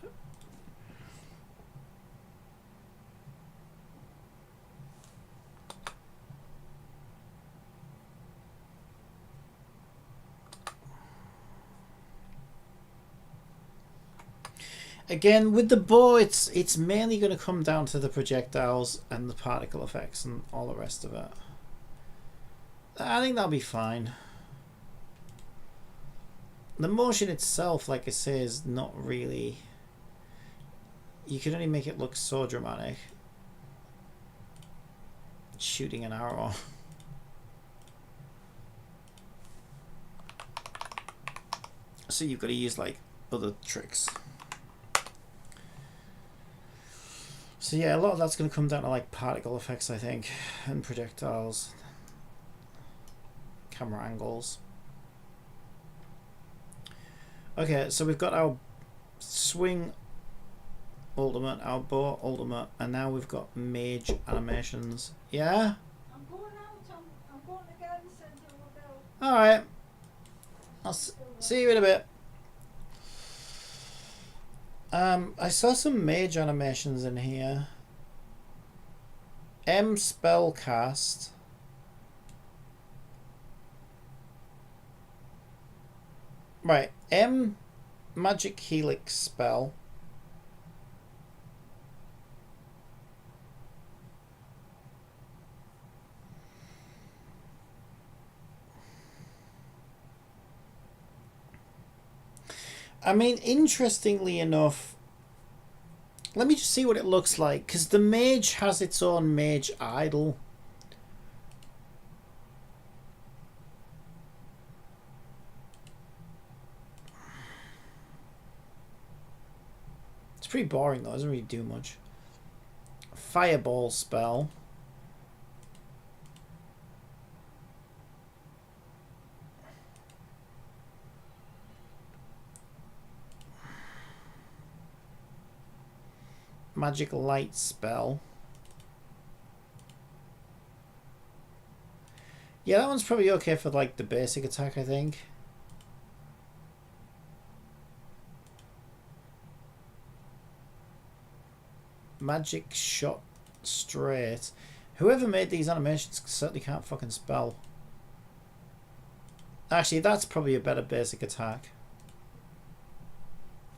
Again, with the bow, it's mainly going to come down to the projectiles and the particle effects and all the rest of it. I think that'll be fine. The motion itself, like I say, is not really... You can only make it look so dramatic. Shooting an arrow. So you've got to use like other tricks. So yeah, a lot of that's going to come down to like particle effects, I think, and projectiles, camera angles. Okay, so we've got our swing ultimate, our bow ultimate, and now we've got mage animations. Yeah? I'm going out. I'm going to the garden centre. We'll go. Alright. I'll see you in a bit. I saw some mage animations in here. M spellcast. Right, M magic helix spell. I mean, interestingly enough, let me just see what it looks like, because the mage has its own mage idol. It's pretty boring though, it doesn't really do much. Fireball spell. Magic light spell. Yeah, that one's probably okay for like the basic attack, I think. Magic shot straight. Whoever made these animations certainly can't fucking spell. Actually, that's probably a better basic attack.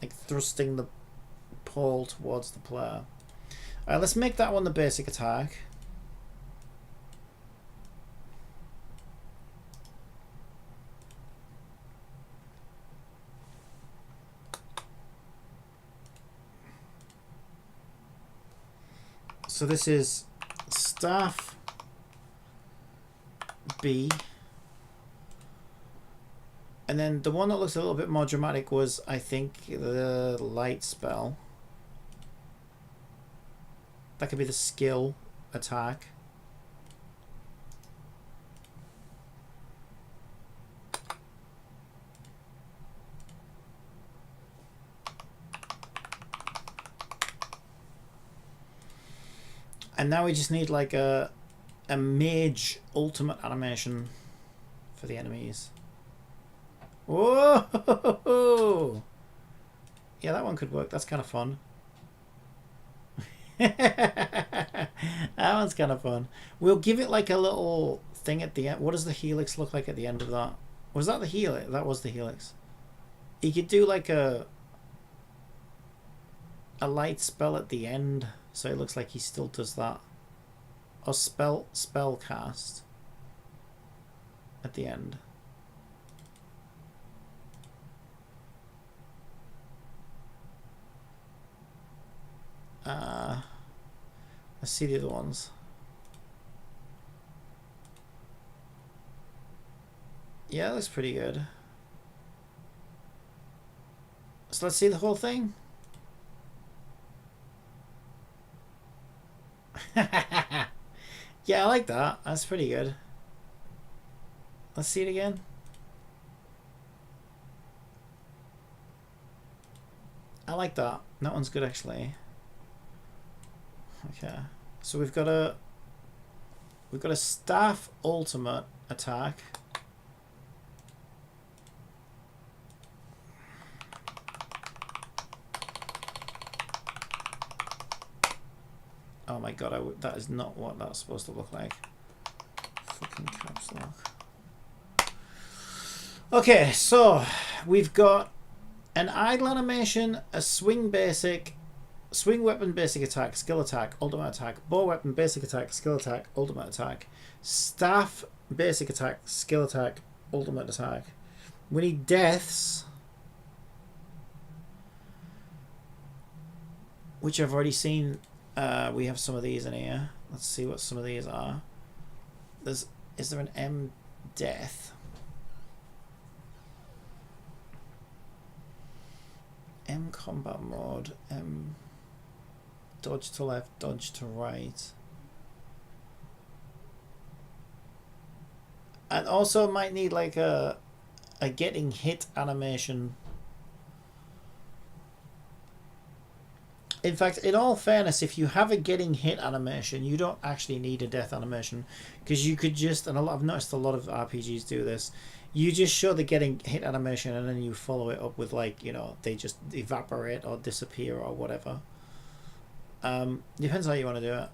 Like thrusting the pole towards the player. Alright, let's make that one the basic attack. So this is staff B. And then the one that looks a little bit more dramatic was, I think, the light spell. That could be the skill attack. And now we just need like a mage ultimate animation for the enemies. Whoa! Yeah, that one could work. That's kind of fun. That one's kind of fun. We'll give it like a little thing at the end. What does the helix look like at the end of that? Was that the helix? That was the helix. You could do like a light spell at the end, so it looks like he still does that. Or spell cast at the end. Let's see the other ones. Yeah, that looks pretty good. So let's see the whole thing. Yeah, I like that. That's pretty good. Let's see it again. I like that. That one's good actually. Okay. So we've got a staff ultimate attack. Oh my god, that is not what that's supposed to look like. Fucking caps lock. Okay, so we've got an idle animation, a swing basic, swing weapon basic attack, skill attack, ultimate attack, bow weapon basic attack, skill attack, ultimate attack, staff basic attack, skill attack, ultimate attack. We need deaths, which I've already seen. We have some of these in here. Let's see what some of these are. Is there an M death? M combat mode, M dodge to left, dodge to right. And also might need like a getting hit animation In fact, in all fairness, if you have a getting hit animation, you don't actually need a death animation, because you could just, and I've noticed a lot of RPGs do this, you just show the getting hit animation and then you follow it up with, like, you know, they just evaporate or disappear or whatever. Depends how you want to do it.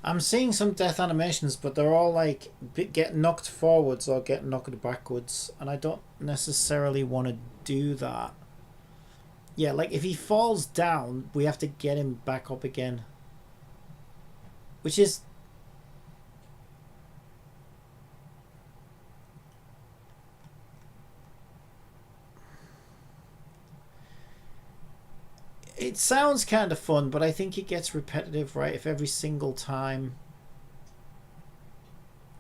I'm seeing some death animations, but they're all like get knocked forwards or get knocked backwards, and I don't necessarily want to do that. Yeah, like if he falls down, we have to get him back up again, which is it sounds kind of fun, but I think it gets repetitive, right? If every single time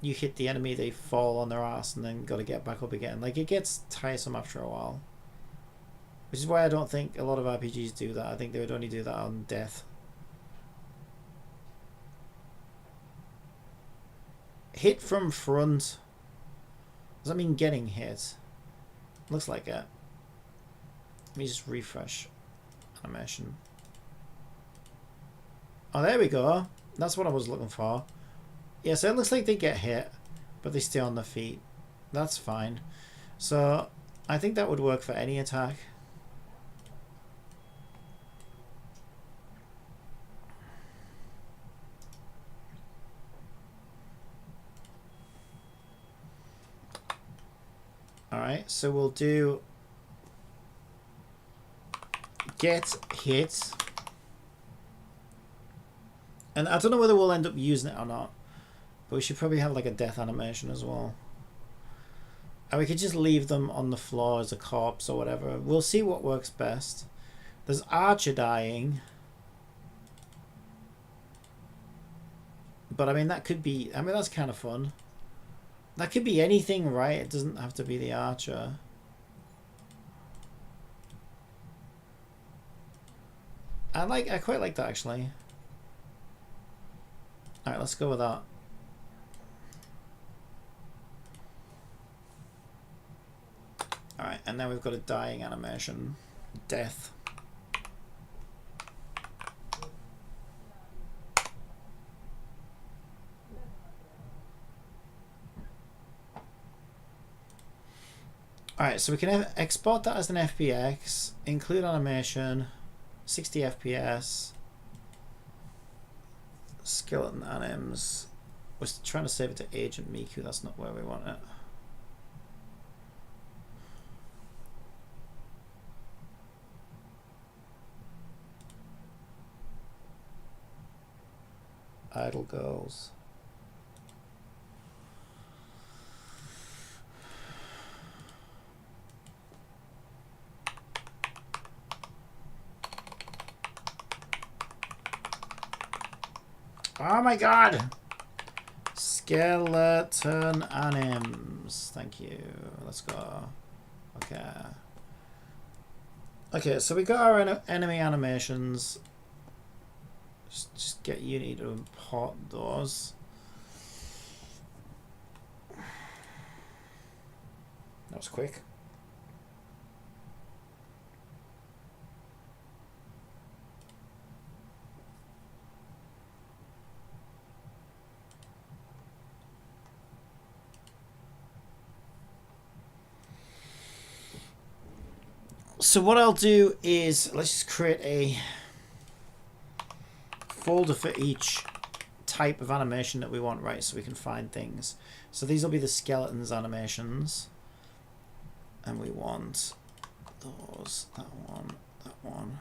you hit the enemy, they fall on their ass and then got to get back up again. Like, it gets tiresome after a while. Which is why I don't think a lot of RPGs do that. I think they would only do that on death. Hit from front. Does that mean getting hit? Looks like it. Let me just refresh. Animation. Oh, there we go. That's what I was looking for. Yeah, so it looks like they get hit, but they stay on their feet. That's fine. So I think that would work for any attack. Alright, so we'll do get hit, and I don't know whether we'll end up using it or not, but we should probably have like a death animation as well, and we could just leave them on the floor as a corpse or whatever. We'll see what works best. There's Archer dying, but I mean that could be, I mean that's kind of fun. That could be anything, right? It doesn't have to be the Archer. I quite like that actually. Alright, let's go with that. Alright, and now we've got a dying animation. Death. Alright, so we can export that as an FBX, include animation, 60 FPS, skeleton anims. We're trying to save it to Agent Miku, that's not where we want it. iDLE. Oh my god! Skeleton anims. Thank you. Let's go. Okay. Okay, so we got our enemy animations. Just get Unity to import those. That was quick. So what I'll do is, let's just create a folder for each type of animation that we want, right, so we can find things. So these will be the skeletons animations, and we want those, that one, that one,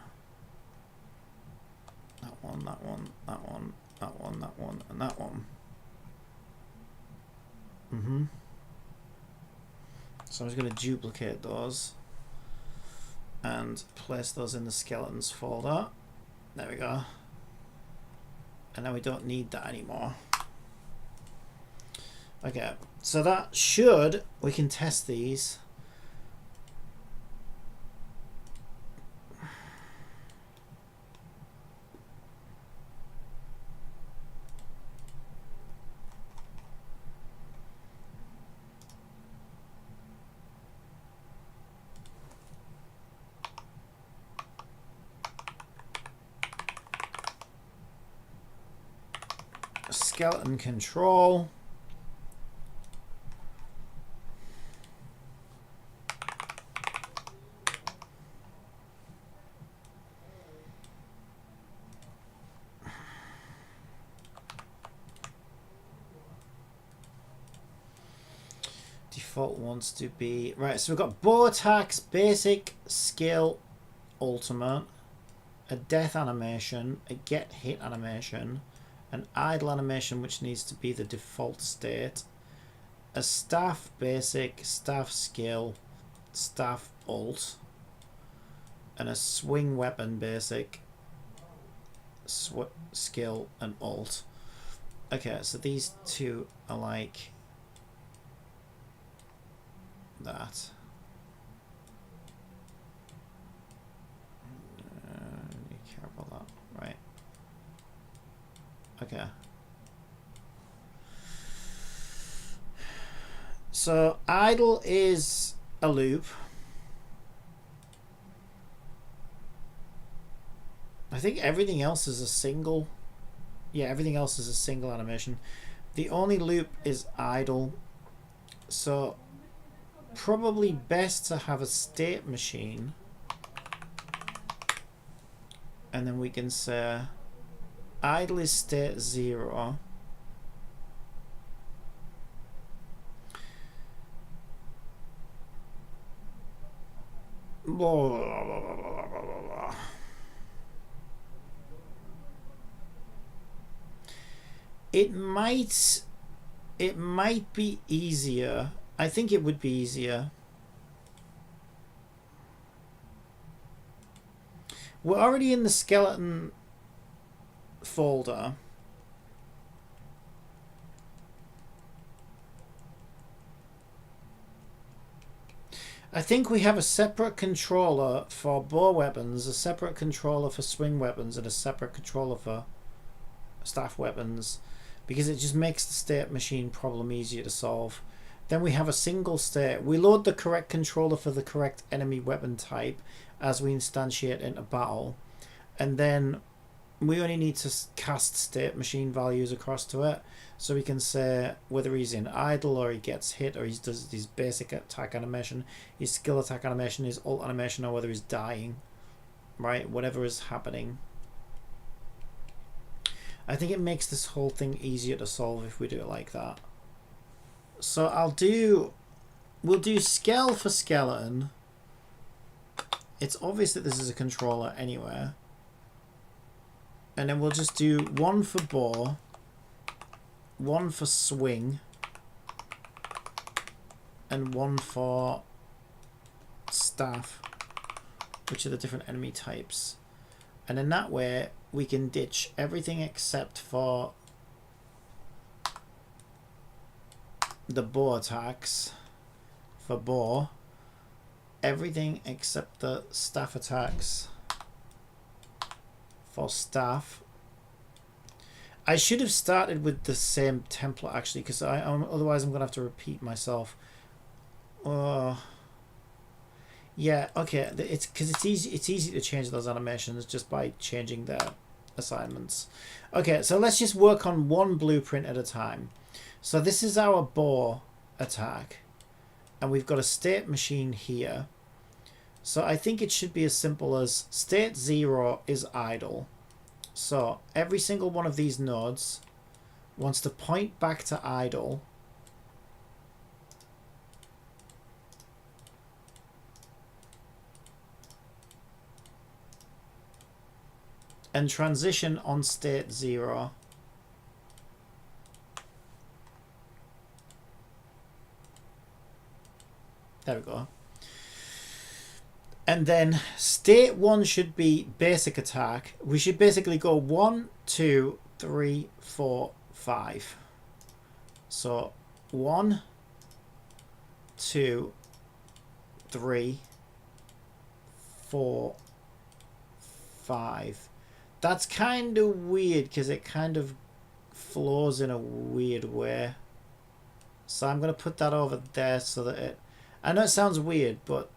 that one, that one, that one, that one, that one, and that one. So I'm just going to duplicate those and place those in the skeletons folder. There we go. And now we don't need that anymore. Okay, so that should, we can test these. Skeleton control. Default wants to be right, so we've got bow attacks, basic, skill, ultimate, a death animation, a get hit animation, an idle animation which needs to be the default state, a staff basic, staff skill, staff ult, and a swing weapon basic, skill and ult. Okay, so these two are like that. You care about that, right? Okay. So idle is a loop. I think everything else is a single. Yeah, everything else is a single animation. The only loop is idle. So probably best to have a state machine. And then we can say idle is state 0. Blah, blah, blah, blah, blah, blah, blah. It might be easier. I think it would be easier. We're already in the skeleton folder. I think we have a separate controller for bow weapons, a separate controller for swing weapons, and a separate controller for staff weapons, because it just makes the state machine problem easier to solve. Then we have a single state. We load the correct controller for the correct enemy weapon type as we instantiate into battle, and then we only need to cast state machine values across to it, so we can say whether he's in idle or he gets hit, or he does his basic attack animation, his skill attack animation, his ult animation, or whether he's dying, right? Whatever is happening. I think it makes this whole thing easier to solve if we do it like that. So we'll do scale for skeleton. It's obvious that this is a controller anyway. And then we'll just do one for bow, one for swing, and one for staff, which are the different enemy types. And in that way, we can ditch everything except for the bow attacks for bow, everything except the staff attacks for staff. I should have started with the same template actually, because otherwise I'm gonna have to repeat myself. Yeah, okay. It's because it's easy to change those animations just by changing their assignments. Okay, so let's just work on one blueprint at a time. So this is our bow attack, and we've got a state machine here. So I think it should be as simple as state 0 is idle. So every single one of these nodes wants to point back to idle. and transition on state 0. There we go. And then state 1 should be basic attack. We should basically go 1, 2, 3, 4, 5. So 1, 2, 3, 4, 5. That's kind of weird because it kind of flows in a weird way. So I'm going to put that over there so that it... I know it sounds weird, but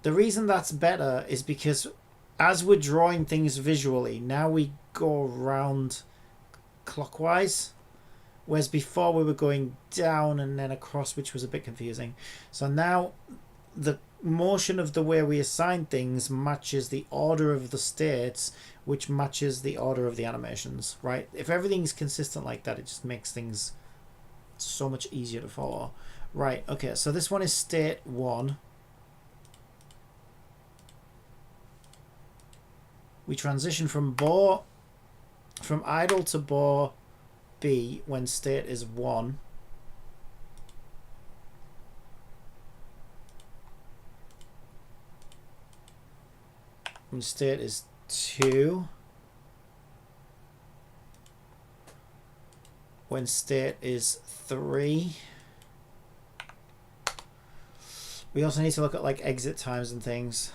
the reason that's better is because as we're drawing things visually, now we go around clockwise, whereas before we were going down and then across, which was a bit confusing. So now the motion of the way we assign things matches the order of the states, which matches the order of the animations, right? If everything's consistent like that, it just makes things so much easier to follow. Right, okay, so this one is state 1. We transition from idle to bow B when state is 1. When state is 2. When state is 3. We also need to look at like exit times and things.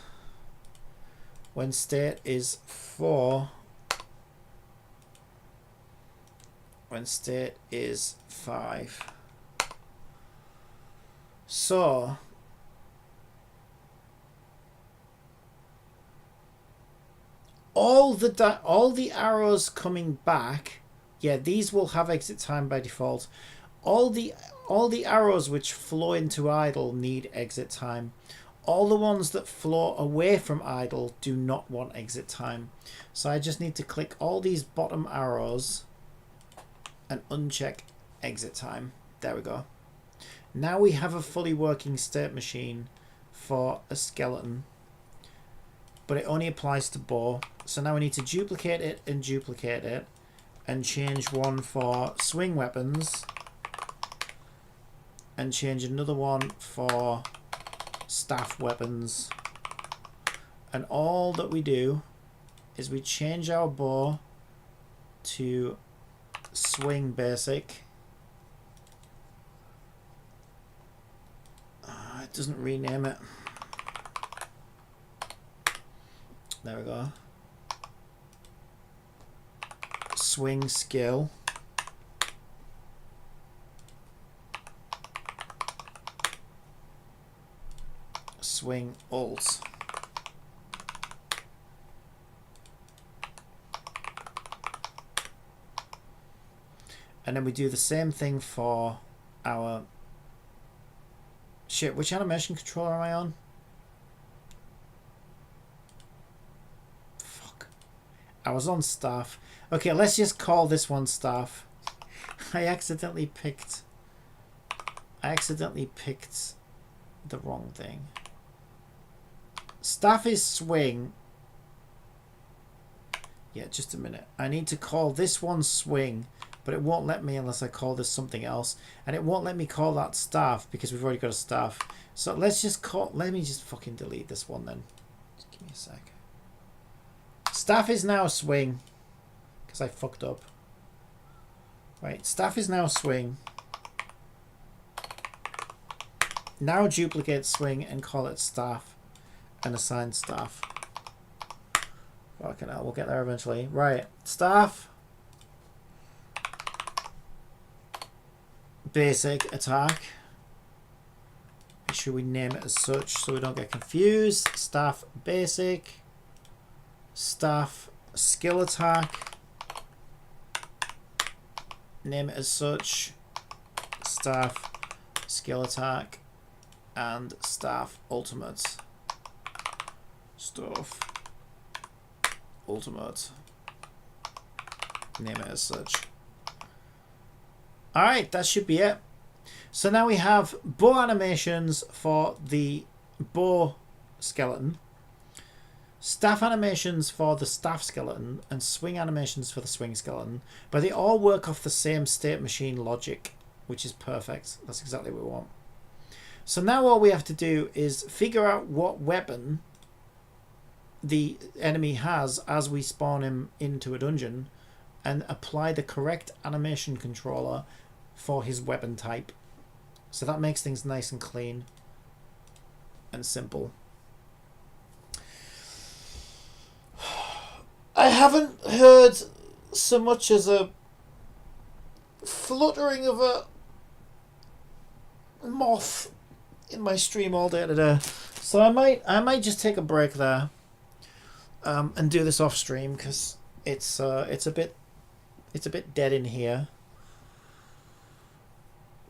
When state is 4. When state is 5. So all the arrows coming back, yeah, these will have exit time by default. All the arrows which flow into idle need exit time. All the ones that flow away from idle do not want exit time. So I just need to click all these bottom arrows and uncheck exit time. There we go. Now we have a fully working state machine for a skeleton, but it only applies to bow. So now we need to duplicate it and change one for swing weapons and change another one for staff weapons. And all that we do is we change our bow to swing basic. It doesn't rename it. There we go. Swing skill. Swing alt. And then we do the same thing for our... Shit, which animation controller am I on? Fuck. I was on staff. Okay, let's just call this one staff. I accidentally picked the wrong thing. Staff is swing. Yeah, just a minute. I need to call this one swing, but it won't let me unless I call this something else. And it won't let me call that staff because we've already got a staff. So let's just call... Let me just fucking delete this one then. Just give me a sec. Staff is now swing. Because I fucked up. Right, staff is now swing. Now duplicate swing and call it staff. And assign staff. Fucking hell, we'll get there eventually. Right, staff. Basic attack. Make sure we name it as such so we don't get confused. Staff basic. Staff skill attack. Name it as such. Staff skill attack. And staff ultimate. Stuff ultimate. Name it as such. Alright, that should be it. So now we have bow animations for the bow skeleton. staff animations for the staff skeleton and swing animations for the swing skeleton, but they all work off the same state machine logic, which is perfect. That's exactly what we want. So now all we have to do is figure out what weapon the enemy has as we spawn him into a dungeon and apply the correct animation controller for his weapon type. So that makes things nice and clean and simple. I haven't heard so much as a fluttering of a moth in my stream all day today, so I might just take a break there and do this off stream because it's a bit dead in here.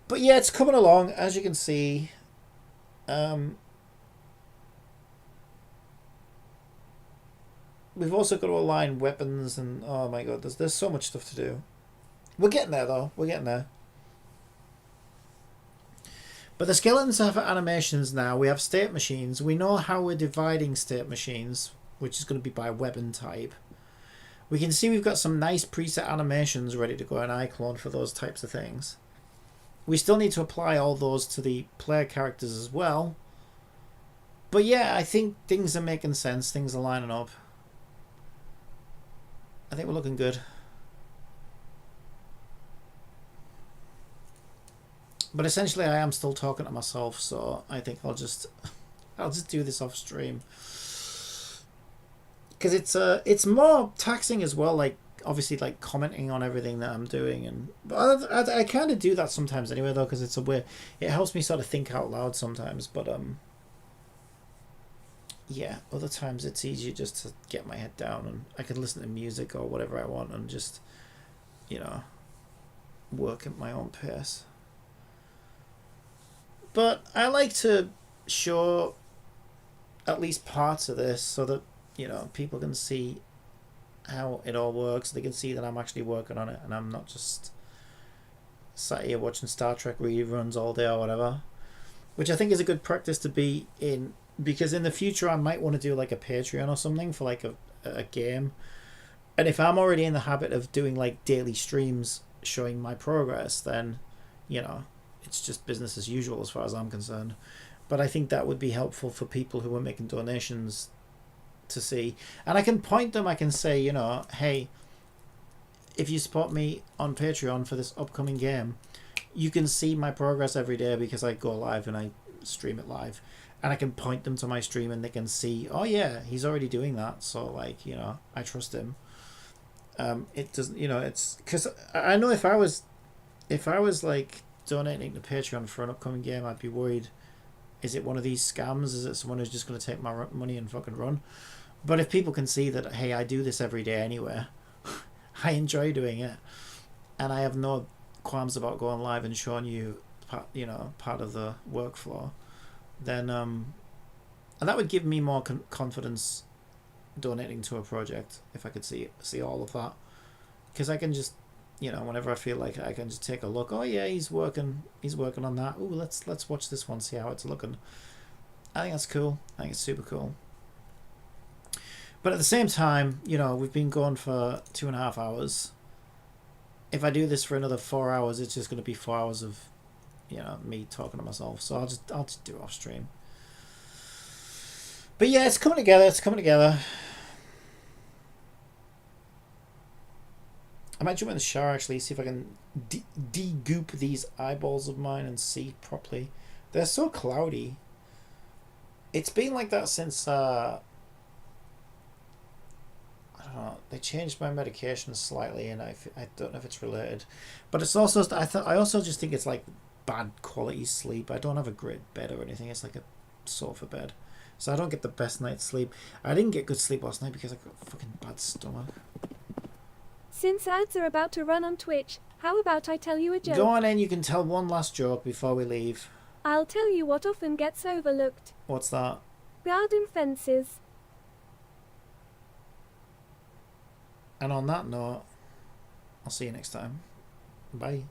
But yeah, it's coming along, as you can see. We've also got to align weapons and oh my god, there's so much stuff to do. We're getting there though. We're getting there. But the skeletons have animations now. We have state machines. We know how we're dividing state machines, which is going to be by weapon type. We can see we've got some nice preset animations ready to go in iClone for those types of things. We still need to apply all those to the player characters as well. But yeah, I think things are making sense. Things are lining up. I think we're looking good. But essentially I am still talking to myself, so I think I'll just do this off stream. Because it's more taxing as well, like obviously like commenting on everything that I'm doing, and but I kind of do that sometimes anyway though, because it's a way it helps me sort of think out loud sometimes. But yeah, other times it's easier just to get my head down and I can listen to music or whatever I want and just, you know, work at my own pace. But I like to show at least parts of this so that, you know, people can see how it all works. They can see that I'm actually working on it and I'm not just sat here watching Star Trek reruns all day or whatever, which I think is a good practice to be in, because in the future I might want to do like a Patreon or something for like a game. And if I'm already in the habit of doing like daily streams showing my progress, then, you know, it's just business as usual as far as I'm concerned. But I think that would be helpful for people who are making donations to see. And I can point them, I can say, you know, hey, if you support me on Patreon for this upcoming game, you can see my progress every day because I go live and I stream it live. And I can point them to my stream and they can see, oh yeah, he's already doing that. So like, you know, I trust him. It doesn't, you know, it's because I know if I was like donating to Patreon for an upcoming game, I'd be worried, is it one of these scams? Is it someone who's just going to take my money and fucking run? But if people can see that, hey, I do this every day anyway, I enjoy doing it, and I have no qualms about going live and showing you, you know, part of the workflow, then and that would give me more confidence donating to a project if I could see all of that, because I can just, you know, whenever I feel like I can just take a look. Oh yeah, he's working on that. Ooh, let's watch this one, see how it's looking. I think that's cool. I think it's super cool. But at the same time, you know, we've been going for 2.5 hours. If I do this for another 4 hours, it's just going to be 4 hours of, you know, me talking to myself. So I'll just do it off stream. But yeah, it's coming together. It's coming together. I might jump in the shower actually, see if I can de-goop these eyeballs of mine and see properly. They're so cloudy. It's been like that since I don't know. They changed my medication slightly, and I don't know if it's related, but it's also I also just think it's like bad quality sleep. I don't have a great bed or anything. It's like a sofa bed, so I don't get the best night's sleep. I didn't get good sleep last night because I got a fucking bad stomach. Since ads are about to run on Twitch, how about I tell you a joke? Go on in, you can tell one last joke before we leave. I'll tell you what often gets overlooked. What's that? Garden fences. And on that note, I'll see you next time. Bye.